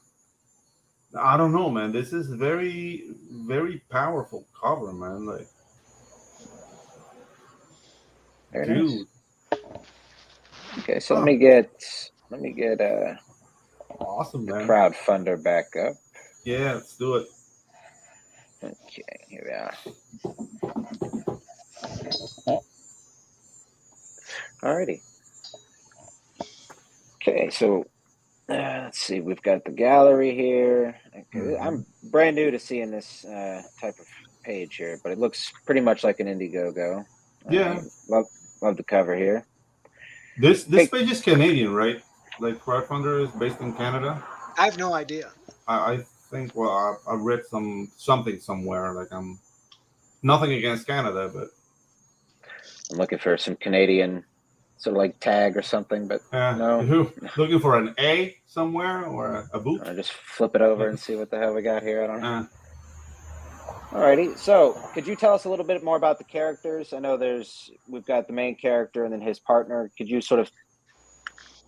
Speaker 4: I don't know, man. This is very, very powerful cover, man. Like,
Speaker 3: Very
Speaker 4: dude.
Speaker 3: Nice. Okay, so let me get
Speaker 4: awesome, man.
Speaker 3: crowdfunder back up.
Speaker 4: Yeah, let's do it.
Speaker 3: Okay, here we are. Alrighty. Okay, so let's see. We've got the gallery here. Okay, I'm brand new to seeing this type of page here, but it looks pretty much like an Indiegogo.
Speaker 4: Yeah.
Speaker 3: Love the cover here.
Speaker 4: This page is Canadian, right? Like crowdfunder is based in Canada.
Speaker 5: I have no idea.
Speaker 4: I think. Well, I read something somewhere. Like, I'm nothing against Canada, but
Speaker 3: I'm looking for some Canadian sort of like tag or something, but no.
Speaker 4: Looking for an A somewhere or a boot?
Speaker 3: I'll just flip it over and see what the hell we got here. I don't know.
Speaker 4: Alrighty.
Speaker 3: So, could you tell us a little bit more about the characters? I know we've got the main character and then his partner. Could you sort of,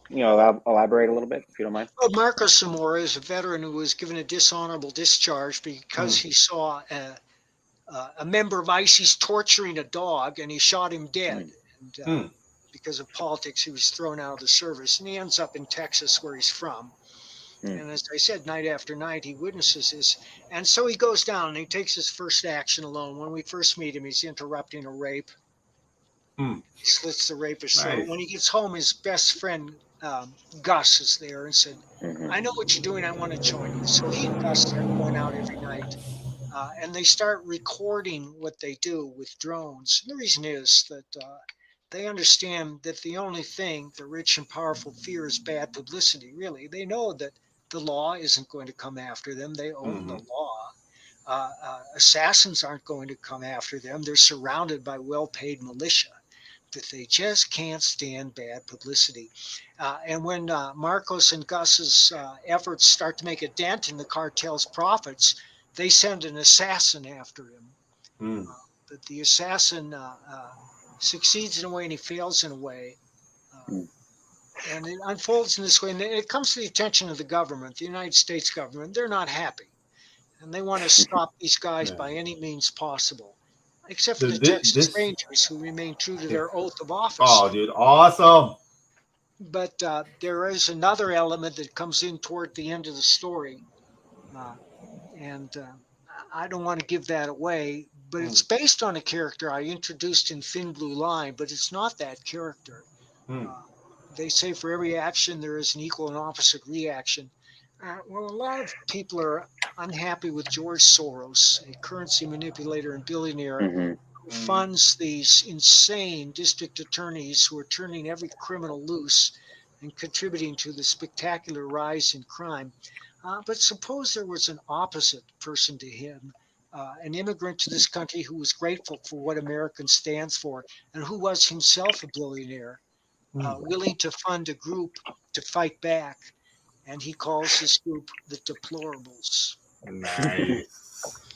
Speaker 3: elaborate a little bit, if you don't mind?
Speaker 5: Well, Marcos Zamora is a veteran who was given a dishonorable discharge because he saw a member of ISIS torturing a dog, and he shot him dead. And because of politics, he was thrown out of the service, and he ends up in Texas, where he's from. And as I said, night after night, he witnesses this. And so he goes down and he takes his first action alone. When we first meet him, he's interrupting a rape. He slits the rapist's throat. When he gets home, his best friend, Gus, is there and said, I know what you're doing. I want to join you. So he and Gus are going out every night. And they start recording what they do with drones. And the reason is that they understand that the only thing the rich and powerful fear is bad publicity, really. They know that the law isn't going to come after them. They own the law. Assassins aren't going to come after them. They're surrounded by well-paid militia, that they just can't stand bad publicity. And when Marcos and Gus's efforts start to make a dent in the cartel's profits, they send an assassin after him. But the assassin succeeds in a way and he fails in a way. And it unfolds in this way. And it comes to the attention of the government, the United States government. They're not happy. And they want to stop these guys by any means possible. Except for the Texas Rangers, who remain true to their oath of office.
Speaker 4: Oh, dude, awesome.
Speaker 5: But there is another element that comes in toward the end of the story. And I don't want to give that away, but it's based on a character I introduced in Thin Blue Line, but it's not that character. They say for every action, there is an equal and opposite reaction. Well, a lot of people are unhappy with George Soros, a currency manipulator and billionaire who funds these insane district attorneys who are turning every criminal loose and contributing to the spectacular rise in crime. But suppose there was an opposite person to him, an immigrant to this country who was grateful for what American stands for and who was himself a billionaire, willing to fund a group to fight back. And he calls this group the Deplorables.
Speaker 4: Nice.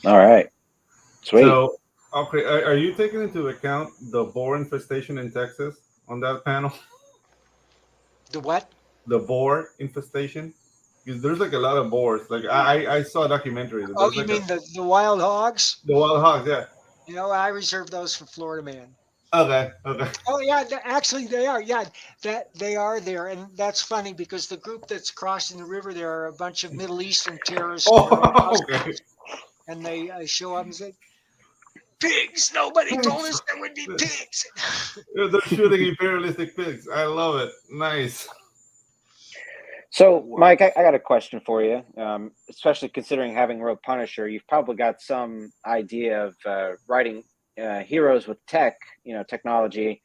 Speaker 3: All right. Sweet.
Speaker 4: So, okay, are you taking into account the boar infestation in Texas on that panel?
Speaker 5: The what?
Speaker 4: The boar infestation. because there's like a lot of boars. Like I saw a documentary. That
Speaker 5: Oh,
Speaker 4: there's
Speaker 5: you
Speaker 4: like
Speaker 5: mean the wild hogs?
Speaker 4: the wild hogs. Yeah.
Speaker 5: I reserve those for Florida Man.
Speaker 4: Okay. Okay.
Speaker 5: Oh yeah, actually they are. Yeah, that they are there, and that's funny because the group that's crossing the river there are a bunch of Middle Eastern terrorists wearing
Speaker 4: Oh, okay.
Speaker 5: costumes, and they show up and say, "Pigs! Nobody told us there would be pigs."
Speaker 4: Yeah, they're shooting imperialistic pigs. I love it. Nice.
Speaker 3: So,
Speaker 4: Wow.
Speaker 3: Mike, I got a question for you. Especially considering having wrote Punisher, you've probably got some idea of writing heroes with technology.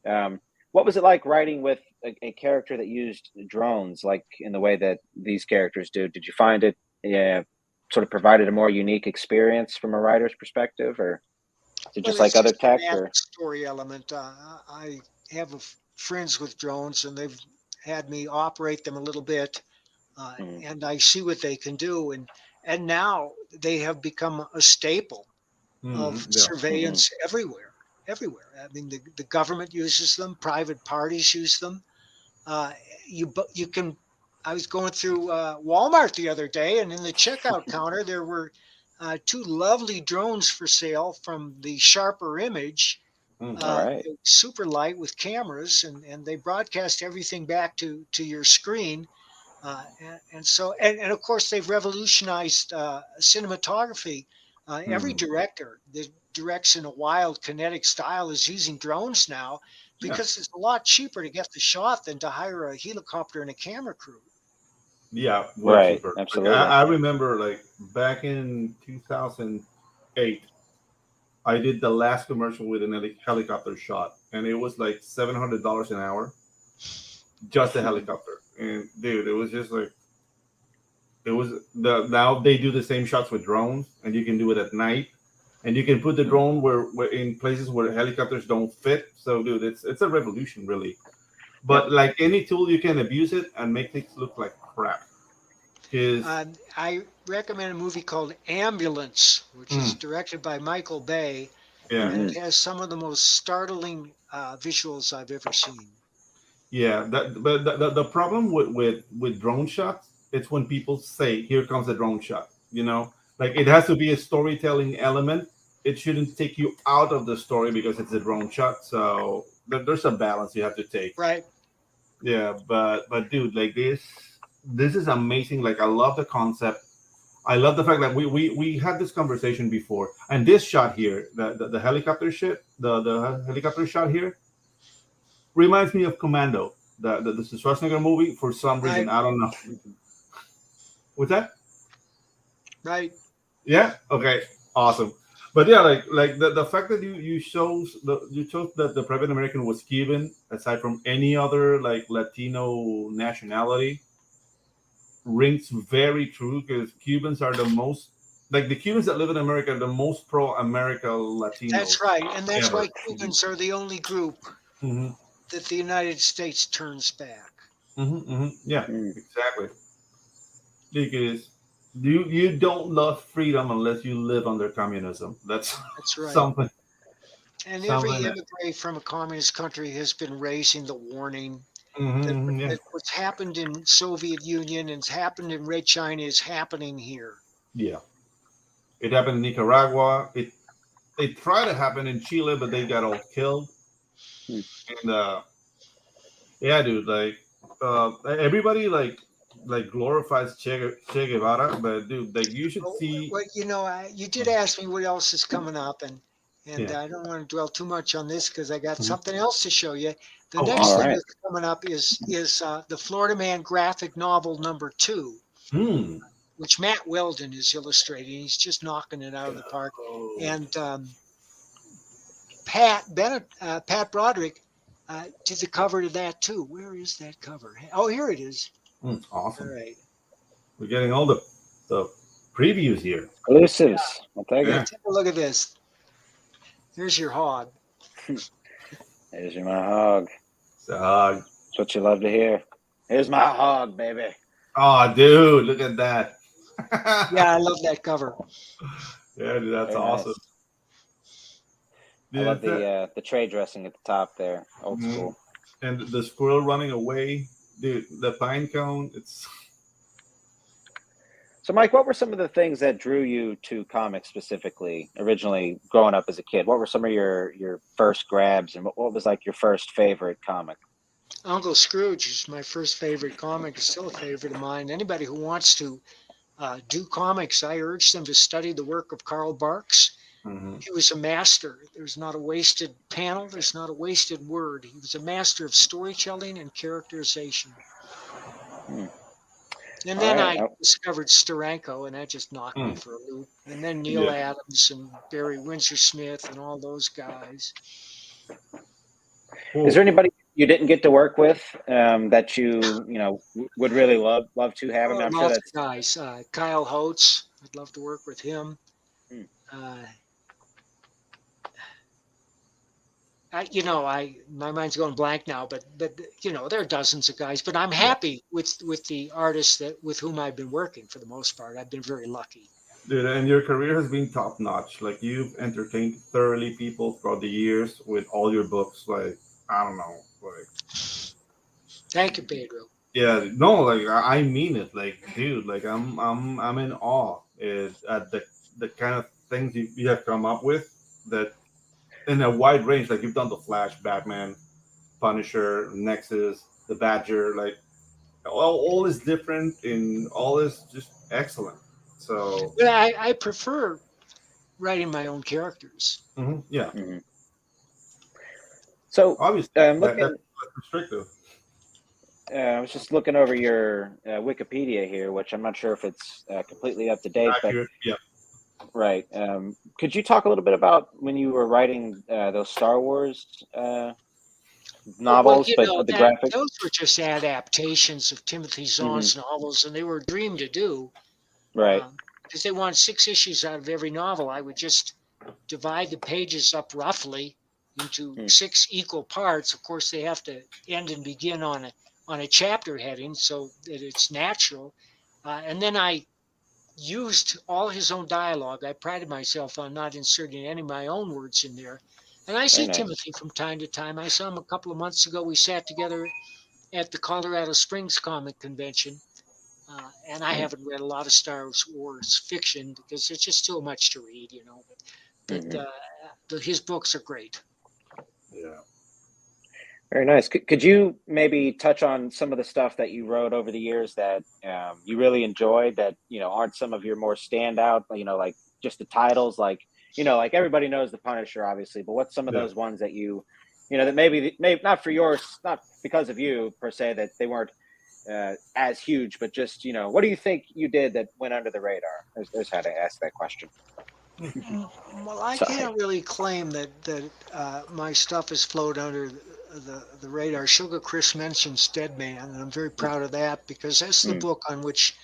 Speaker 3: What was it like writing with a character that used drones, like in the way that these characters do? Did you find it sort of provided a more unique experience from a writer's perspective, or is it
Speaker 5: Well,
Speaker 3: just
Speaker 5: it's
Speaker 3: like other
Speaker 5: just an
Speaker 3: tech?
Speaker 5: added
Speaker 3: Or
Speaker 5: story element. I have friends with drones, and they've had me operate them a little bit,
Speaker 3: Mhm.
Speaker 5: and I see what they can do, and now they have become a staple of
Speaker 4: Yeah.
Speaker 3: Mhm.
Speaker 5: surveillance everywhere. Everywhere. I mean, the government uses them. Private parties use them. Uh, you can. I was going through Walmart the other day, and in the checkout counter there were two lovely drones for sale from the Sharper Image.
Speaker 3: All right.
Speaker 5: They're super light with cameras, and they broadcast everything back to your screen. And of course they've revolutionized cinematography. Every
Speaker 4: Mhm.
Speaker 5: director that directs in a wild kinetic style is using drones now
Speaker 4: Yeah.
Speaker 5: because it's a lot cheaper to get the shot than to hire a helicopter and a camera crew.
Speaker 4: Yeah. Way
Speaker 3: Right.
Speaker 4: cheaper. Like
Speaker 3: Absolutely.
Speaker 4: I remember, like back in 2008, I did the last commercial with an helicopter shot, and it was like $700 an hour, just a helicopter. And dude, it was just like it was the now they do the same shots with drones, and you can do it at night, and you can put the drone where in places where helicopters don't fit. So, dude, it's a revolution, really.
Speaker 3: Yep.
Speaker 4: But like any tool, you can abuse it and make things look like crap. Because
Speaker 5: I recommend a movie called Ambulance, which is directed by Michael Bay,
Speaker 4: yeah,
Speaker 5: and
Speaker 3: Hmm.
Speaker 5: it has some of the most startling visuals I've ever seen.
Speaker 4: yeah. But the problem with drone shots, it's when people say, "Here comes a drone shot." Like it has to be a storytelling element. It shouldn't take you out of the story because it's a drone shot. So there's a balance you have to take.
Speaker 5: Right.
Speaker 4: Yeah, but dude, like this is amazing. Like I love the concept. I love the fact that we had this conversation before, and this shot here, the helicopter shit, the helicopter shot here, reminds me of Commando, the Schwarzenegger movie. For some
Speaker 5: Right.
Speaker 4: reason, I don't know. What's that?
Speaker 5: Right.
Speaker 4: Yeah. Okay. Awesome. But yeah, like the fact that you chose that the private American was Cuban, aside from any other like Latino nationality, rings very true because Cubans are the most like the Cubans that live in America are the most pro-America
Speaker 5: That's
Speaker 4: Latinos
Speaker 5: right. And that's
Speaker 4: ever.
Speaker 5: why Cubans are the only group
Speaker 4: Hmm.
Speaker 5: that the United States turns back.
Speaker 4: Yeah,
Speaker 3: Mm.
Speaker 4: exactly. Because you don't love freedom unless you live under communism. That's
Speaker 5: That's right.
Speaker 4: something
Speaker 5: And every
Speaker 4: something that.
Speaker 5: immigrant from a communist country has been raising the warning
Speaker 4: Yeah,
Speaker 5: that what's happened in Soviet Union and has happened in Red China is happening here.
Speaker 4: yeah. It happened in Nicaragua. It tried to happen in Chile, but they got all killed.
Speaker 3: Hmm.
Speaker 4: And yeah, dude, like everybody like glorifies che Guevara, but dude, like you should
Speaker 5: Oh,
Speaker 4: see.
Speaker 5: well, you did ask me what else is coming up, and
Speaker 4: Yeah.
Speaker 5: I don't want to dwell too much on this because I got
Speaker 4: Mhm.
Speaker 5: something else to show you. The
Speaker 4: Oh,
Speaker 5: next
Speaker 3: All
Speaker 4: awesome.
Speaker 5: thing
Speaker 3: right.
Speaker 5: that's coming up is the Florida Man graphic novel #2,
Speaker 4: Hmm.
Speaker 5: which Matt Weldon is illustrating. He's just knocking it out of the park,
Speaker 4: Oh.
Speaker 5: and Pat Broderick did the cover to that too. Where is that cover? Oh, here it is. All
Speaker 4: Awesome.
Speaker 5: right.
Speaker 4: We're getting all the previews here.
Speaker 3: Exclusives. I'll take
Speaker 5: Yeah,
Speaker 4: Yeah.
Speaker 3: it.
Speaker 5: take a look at this. Here's your hog.
Speaker 3: There's your my hog.
Speaker 4: So,
Speaker 3: That's what you love to hear. Here's my hog, baby.
Speaker 4: oh, dude, look at that.
Speaker 5: Yeah, I love that cover.
Speaker 4: Yeah, dude, that's
Speaker 3: Very
Speaker 4: awesome.
Speaker 3: nice. I
Speaker 4: Dude,
Speaker 3: love the trade dressing at the top there. Old
Speaker 4: Mhm.
Speaker 3: school.
Speaker 4: And the squirrel running away, dude. The pine cone. It's
Speaker 3: So, Mike, what were some of the things that drew you to comics specifically, originally growing up as a kid? What were some of your first grabs, and what was like your first favorite comic?
Speaker 5: Uncle Scrooge is my first favorite comic. It's still a favorite of mine. Anybody who wants to do comics, I urge them to study the work of Carl Barks. He was a master. There's not a wasted panel. There's not a wasted word. He was a master of storytelling and characterization. And then I discovered Steranko, and that just knocked me for a loop. And then Neil Adams and Barry Windsor Smith and all those guys.
Speaker 3: Is there anybody you didn't get to work with that you would really love to have? I'm sure that's
Speaker 5: guys. Kyle Holtz. I'd love to work with him. My mind's going blank now, but there are dozens of guys. But I'm happy with the artists with whom I've been working for the most part. I've been very lucky.
Speaker 4: Dude, and your career has been top notch. Like, you've entertained thoroughly people throughout the years with all your books. Like, I don't know, like.
Speaker 5: Thank you, Pedro.
Speaker 4: Yeah, no, like I mean it. Like, dude, like I'm in awe at the kind of things you have come up with that. In a wide range, like you've done the Flash, Batman, Punisher, Nexus, the Badger, like all is different and all is just excellent. So
Speaker 5: I prefer writing my own characters.
Speaker 4: Yeah.
Speaker 3: So
Speaker 4: obviously, that's restrictive.
Speaker 3: I was just looking over your Wikipedia here, which I'm not sure if it's completely up to date.
Speaker 4: Accurate,
Speaker 3: but right. Could you talk a little bit about when you were writing those Star Wars novels, but with the graphics?
Speaker 5: Those were just adaptations of Timothy Zahn's novels, and they were a dream to do.
Speaker 3: Right.
Speaker 5: Because they wanted 6 issues out of every novel. I would just divide the pages up roughly into 6 equal parts. Of course, they have to end and begin on a chapter heading so that it's natural. And then I used all his own dialogue. I prided myself on not inserting any of my own words in there. And I see Timothy from time to time. I saw him a couple of months ago. We sat together at the Colorado Springs Comic Convention. And I haven't read a lot of Star Wars fiction because it's just too much to read, But his books are great.
Speaker 4: Yeah.
Speaker 3: Very nice. Could you maybe touch on some of the stuff that you wrote over the years that you really enjoyed that, aren't some of your more standout, like just the titles, like everybody knows The Punisher, obviously, but what's some of those ones that that maybe not for yours, not because of you per se, that they weren't as huge, but just, what do you think you did that went under the radar? There's how to ask that question.
Speaker 5: Well, I can't really claim that my stuff has flowed under the radar. Sugar Chris mentions Dead Man, and I'm very proud of that because that's the book on which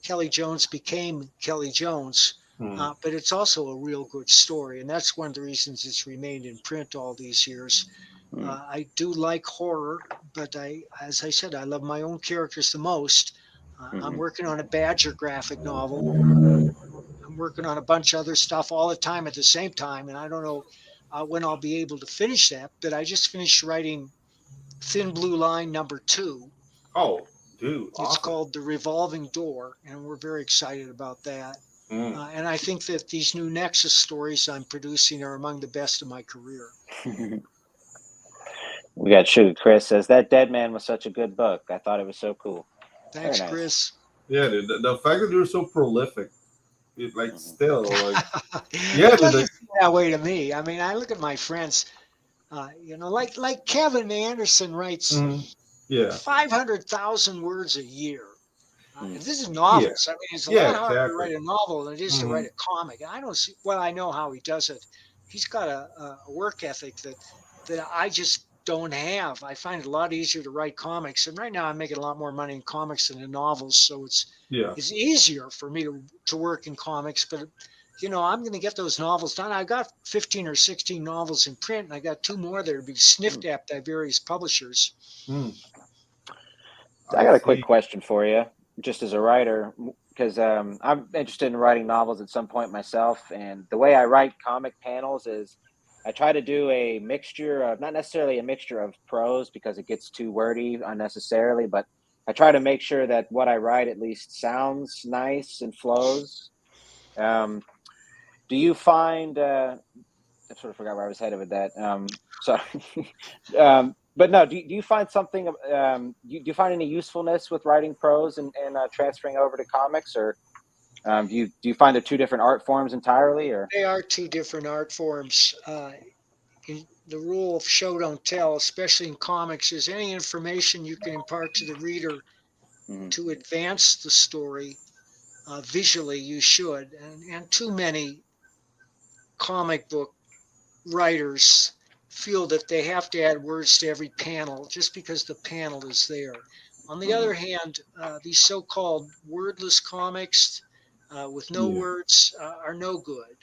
Speaker 5: Kelly Jones became Kelly Jones. But it's also a real good story, and that's one of the reasons it's remained in print all these years. I do like horror, but as I said, I love my own characters the most. I'm working on a Badger graphic novel. I'm working on a bunch of other stuff all the time at the same time, and I don't know when I'll be able to finish that, but I just finished writing Thin Blue Line #2.
Speaker 4: Oh, dude.
Speaker 5: It's
Speaker 4: awesome.
Speaker 5: called The Revolving Door, and we're very excited about that. And I think that these new Nexus stories I'm producing are among the best of my career.
Speaker 3: We got Sugar Chris says, that Dead Man was such a good book. I thought it was so cool.
Speaker 5: Thanks, Chris.
Speaker 4: Yeah, dude, the fact that you're so prolific, still, like,
Speaker 5: it doesn't seem that way to me. I mean, I look at my friends, like Kevin Anderson writes 500,000 words a year. This is novels. I mean, it's a lot harder to write a novel than it is to write a comic. And I don't see. Well, I know how he does it. He's got a work ethic that I just don't have. I find it a lot easier to write comics, and right now I'm making a lot more money in comics than in novels, so it's easier for me to work in comics. But I'm going to get those novels done. I got 15 or 16 novels in print, and I got 2 more that will be sniffed at by various publishers.
Speaker 3: I got a quick question for you, just as a writer, because I'm interested in writing novels at some point myself, and the way I write comic panels is I try to do a mixture of, not necessarily a mixture of prose because it gets too wordy unnecessarily, but I try to make sure that what I write at least sounds nice and flows. Do you find? I sort of forgot where I was headed with that. So, but no, do you find something? Do you find any usefulness with writing prose and transferring over to comics, or do you find they're two different art forms entirely, or?
Speaker 5: They are two different art forms. The rule of show don't tell, especially in comics, is any information you can impart to the reader to advance the story visually, you should. And too many comic book writers feel that they have to add words to every panel just because the panel is there. On the other hand, these so-called wordless comics with no words are no good.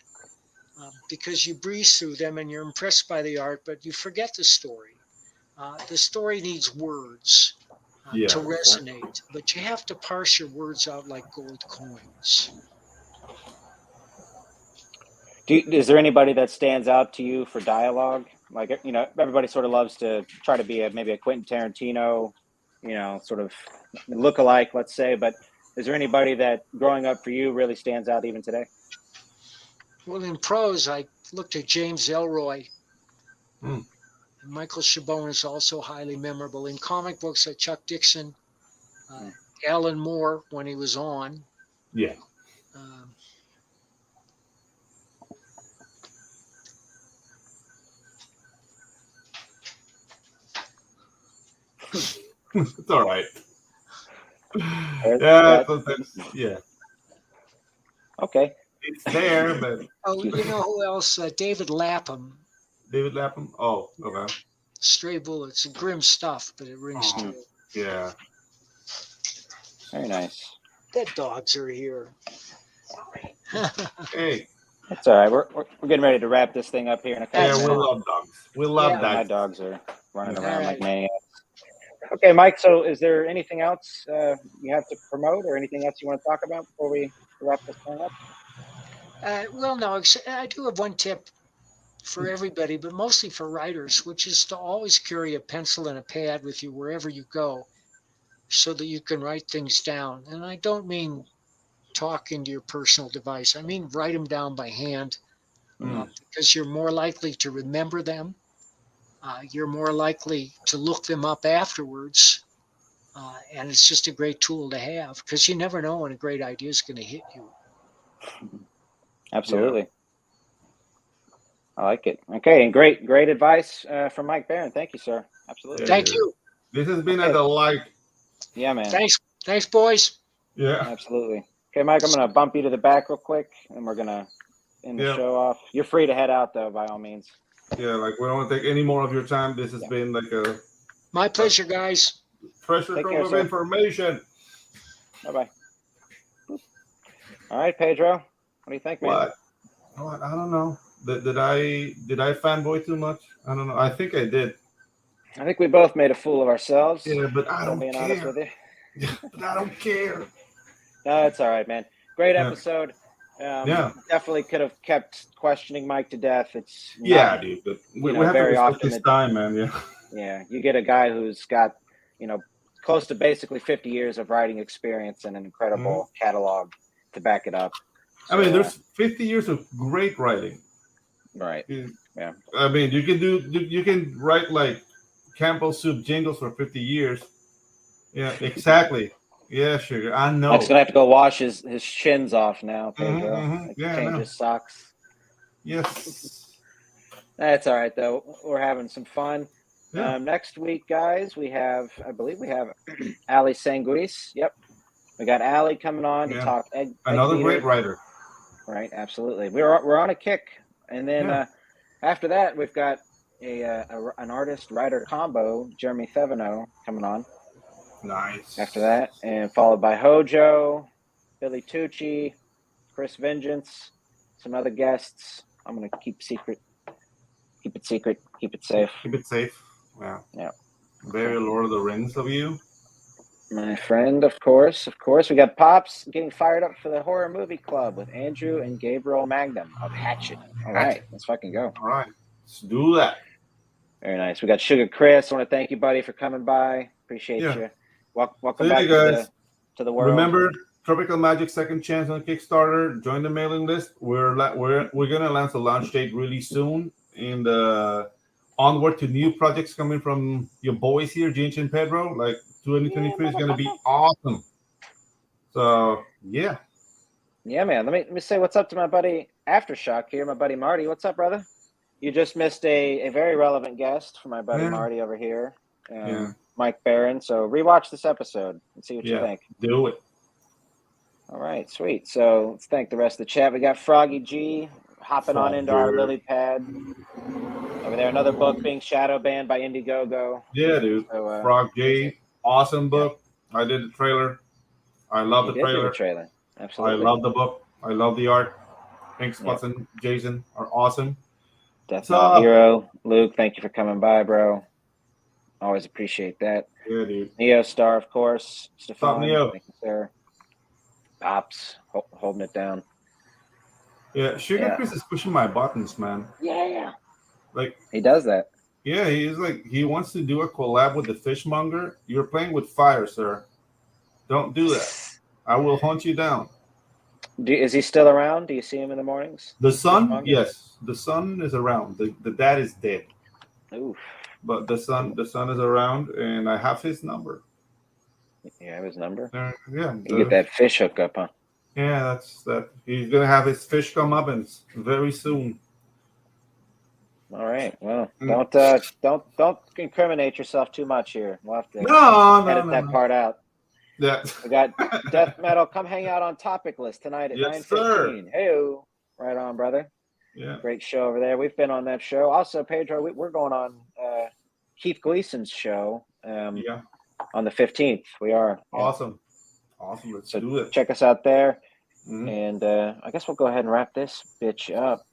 Speaker 5: Because you breeze through them and you're impressed by the art, but you forget the story. The story needs words to resonate, but you have to parse your words out like gold coins.
Speaker 3: Is there anybody that stands out to you for dialogue? Like, everybody sort of loves to try to be maybe a Quentin Tarantino, sort of look-alike, let's say, but is there anybody that growing up for you really stands out even today?
Speaker 5: Well, in prose, I looked at James Ellroy. And Michael Chabon is also highly memorable. In comic books, Chuck Dixon, Alan Moore when he was on.
Speaker 4: Yeah. It's all right. Yeah.
Speaker 3: Okay.
Speaker 4: It's there, but
Speaker 5: you know who else? David Lapham.
Speaker 4: David Lapham. Oh, okay.
Speaker 5: Stray Bullets, grim stuff, but it rings true.
Speaker 4: Yeah.
Speaker 3: Very nice.
Speaker 5: Dead dogs are here.
Speaker 3: Sorry.
Speaker 4: Hey.
Speaker 3: It's all right. We're getting ready to wrap this thing up here in a couple
Speaker 4: minutes. We love dogs. We love dogs.
Speaker 3: My dogs are running around like maniacs. Okay, Mike. So, is there anything else you have to promote, or anything else you want to talk about before we wrap this thing up?
Speaker 5: Well, no. I do have one tip for everybody, but mostly for writers, which is to always carry a pencil and a pad with you wherever you go, so that you can write things down. And I don't mean talk into your personal device. I mean write them down by hand, because you're more likely to remember them. You're more likely to look them up afterwards. And it's just a great tool to have, because you never know when a great idea is going to hit you.
Speaker 3: Absolutely. Yeah. I like it. Okay, and great advice from Mike Baron. Thank you, sir. Absolutely.
Speaker 5: Thank you.
Speaker 4: This has been a delight.
Speaker 3: Yeah, man.
Speaker 5: Thanks, boys.
Speaker 4: Yeah.
Speaker 3: Absolutely. Okay, Mike, I'm going to bump you to the back real quick, and we're going to end the show off. You're free to head out, though, by all means.
Speaker 4: Yeah, like we don't want to take any more of your time. This has been like a...
Speaker 5: My pleasure, guys.
Speaker 4: Treasure trove of information.
Speaker 3: Bye-bye. All right, Pedro. What do you think, man?
Speaker 4: What? I don't know. Did I fanboy too much? I don't know. I think I did.
Speaker 3: I think we both made a fool of ourselves.
Speaker 4: Yeah, but I don't
Speaker 3: being
Speaker 4: care.
Speaker 3: Honest with you.
Speaker 4: Yeah, but I don't care.
Speaker 3: No, it's all right, man. Great episode.
Speaker 4: Definitely
Speaker 3: could have kept questioning Mike to death. It's
Speaker 4: dude. But we have very to respect this time, man. Yeah.
Speaker 3: Yeah, you get a guy who's got close to basically 50 years of writing experience and an incredible catalog to back it up.
Speaker 4: So, I mean, there's 50 years of great writing.
Speaker 3: Right. Yeah.
Speaker 4: I mean, you can write like Campbell soup jingles for 50 years. Yeah, exactly. Yeah, sugar. I know.
Speaker 3: Mike's gonna have to go wash his shins off now, Pedro. Change his socks.
Speaker 4: Yes.
Speaker 3: That's all right though. We're having some fun.
Speaker 4: Yeah.
Speaker 3: Next week, guys, I believe we have Ali Sanguis. Yep. We got Ali coming on to talk egg
Speaker 4: another
Speaker 3: egg
Speaker 4: great writer.
Speaker 3: Right, absolutely. We're on a kick. And then after that, we've got an artist-writer combo, Jeremy Thevenot, coming on.
Speaker 4: Nice.
Speaker 3: After that, and followed by Hojo, Billy Tucci, Chris Vengeance, some other guests. I'm going to keep it secret, keep it safe.
Speaker 4: Keep it safe. Wow.
Speaker 3: Yeah.
Speaker 4: Very Lord of the Rings of you.
Speaker 3: My friend, of course. We got Pops getting fired up for the horror movie club with Andrew and Gabriel Magnum of Hatchet. All right, let's fucking go.
Speaker 4: All right, let's do that.
Speaker 3: Very nice. We got Sugar Chris. I want to thank you, buddy, for coming by. Appreciate you. Welcome
Speaker 4: See
Speaker 3: back
Speaker 4: you guys.
Speaker 3: to the world.
Speaker 4: Remember, Tropical Magic Second Chance on Kickstarter. Join the mailing list. We're gonna announce a launch date really soon, and onward to new projects coming from your boys here, Ginge and Pedro. Like 2023 is gonna be awesome. So yeah.
Speaker 3: Yeah, man. Let me say what's up to my buddy Aftershock here, my buddy Marty. What's up, brother? You just missed a very relevant guest for my buddy Marty over here, Mike Barron. So rewatch this episode and see what you think.
Speaker 4: Do it.
Speaker 3: All right, sweet. So let's thank the rest of the chat. We got Froggy G hopping on into our lily pad over there. Another book being shadow banned by Indiegogo.
Speaker 4: Yeah, dude. So, Frog G, awesome book. I did the trailer. I love the trailer. Absolutely. I love the book. I love the art. Pink Spots and Jason are awesome.
Speaker 3: Definitely hero. Luke, thank you for coming by, bro. Always appreciate that.
Speaker 4: Yeah, dude.
Speaker 3: Neo Star, of course. Stefan,
Speaker 4: Neo.
Speaker 3: thank you, sir. Pops, holding it down.
Speaker 4: Yeah, Sugar Chris is pushing my buttons, man.
Speaker 3: Yeah.
Speaker 4: Like
Speaker 3: he does that.
Speaker 4: Yeah, he wants to do a collab with the Fishmonger. You're playing with fire, sir. Don't do that. I will hunt you down.
Speaker 3: Is he still around? Do you see him in the mornings?
Speaker 4: The son, yes. The son is around. The dad is dead.
Speaker 3: Oof.
Speaker 4: But the son is around, and I have his number.
Speaker 3: You have his number?
Speaker 4: Yeah.
Speaker 3: You get that fish hookup, huh?
Speaker 4: Yeah, that's that. He's gonna have his fish come up and very soon.
Speaker 3: All right. Well, don't incriminate yourself too much here. We'll have to edit that part out.
Speaker 4: Yeah.
Speaker 3: We got Death Metal. Come hang out on Topic List tonight at 9:15. Hey-o. Right on, brother.
Speaker 4: Yeah.
Speaker 3: Great show over there. We've been on that show. Also, Pedro, we're going on Keith Gleason's show on the 15th. We are.
Speaker 4: Awesome. Awesome. Let's do it.
Speaker 3: Check us out there. Mm-hmm. And I guess we'll go ahead and wrap this bitch up.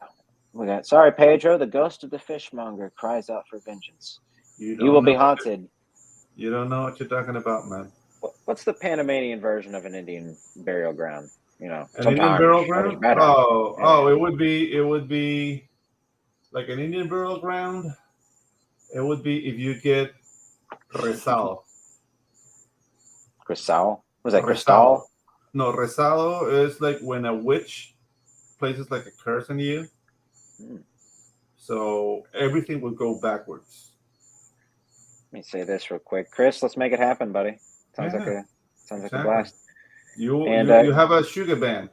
Speaker 3: We got, sorry, Pedro, the ghost of the fishmonger cries out for vengeance. You will be haunted.
Speaker 4: You don't know what you're talking about, man.
Speaker 3: What's the Panamanian version of an Indian burial ground? You know,
Speaker 4: an Indian burial ground? It would be like an Indian burial ground. It would be if you get rezado.
Speaker 3: Cristal? Was that cristal?
Speaker 4: No, rezado is like when a witch places like a curse on you. So everything will go backwards.
Speaker 3: Let me say this real quick, Chris. Let's make it happen, buddy. Sounds like a blast.
Speaker 4: You have a sugar band.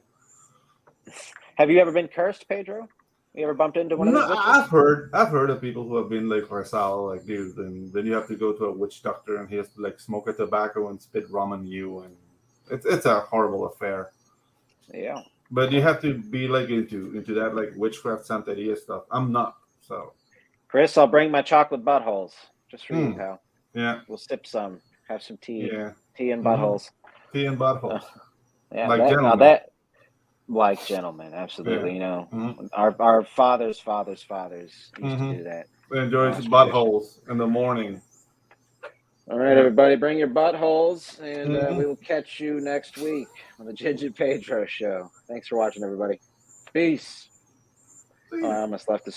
Speaker 3: Have you ever been cursed, Pedro? You ever bumped into one of those witches?
Speaker 4: I've heard of people who have been like rezado, like dude, and then you have to go to a witch doctor and he has to like smoke a tobacco and spit rum on you, and it's a horrible affair.
Speaker 3: Yeah.
Speaker 4: But you have to be like into that like witchcraft Santeria stuff. I'm not, so.
Speaker 3: Chris, I'll bring my chocolate buttholes just for you, pal.
Speaker 4: Yeah.
Speaker 3: We'll sip some, have some tea.
Speaker 4: Yeah.
Speaker 3: Tea and buttholes.
Speaker 4: Tea and buttholes.
Speaker 3: Yeah,
Speaker 4: like gentlemen.
Speaker 3: Like gentlemen, absolutely. You know, our fathers used to do that.
Speaker 4: They enjoy buttholes in the morning.
Speaker 3: All right, everybody, bring your buttholes, and we will catch you next week on the Ginge and Pedro show. Thanks for watching, everybody. Peace. I almost left the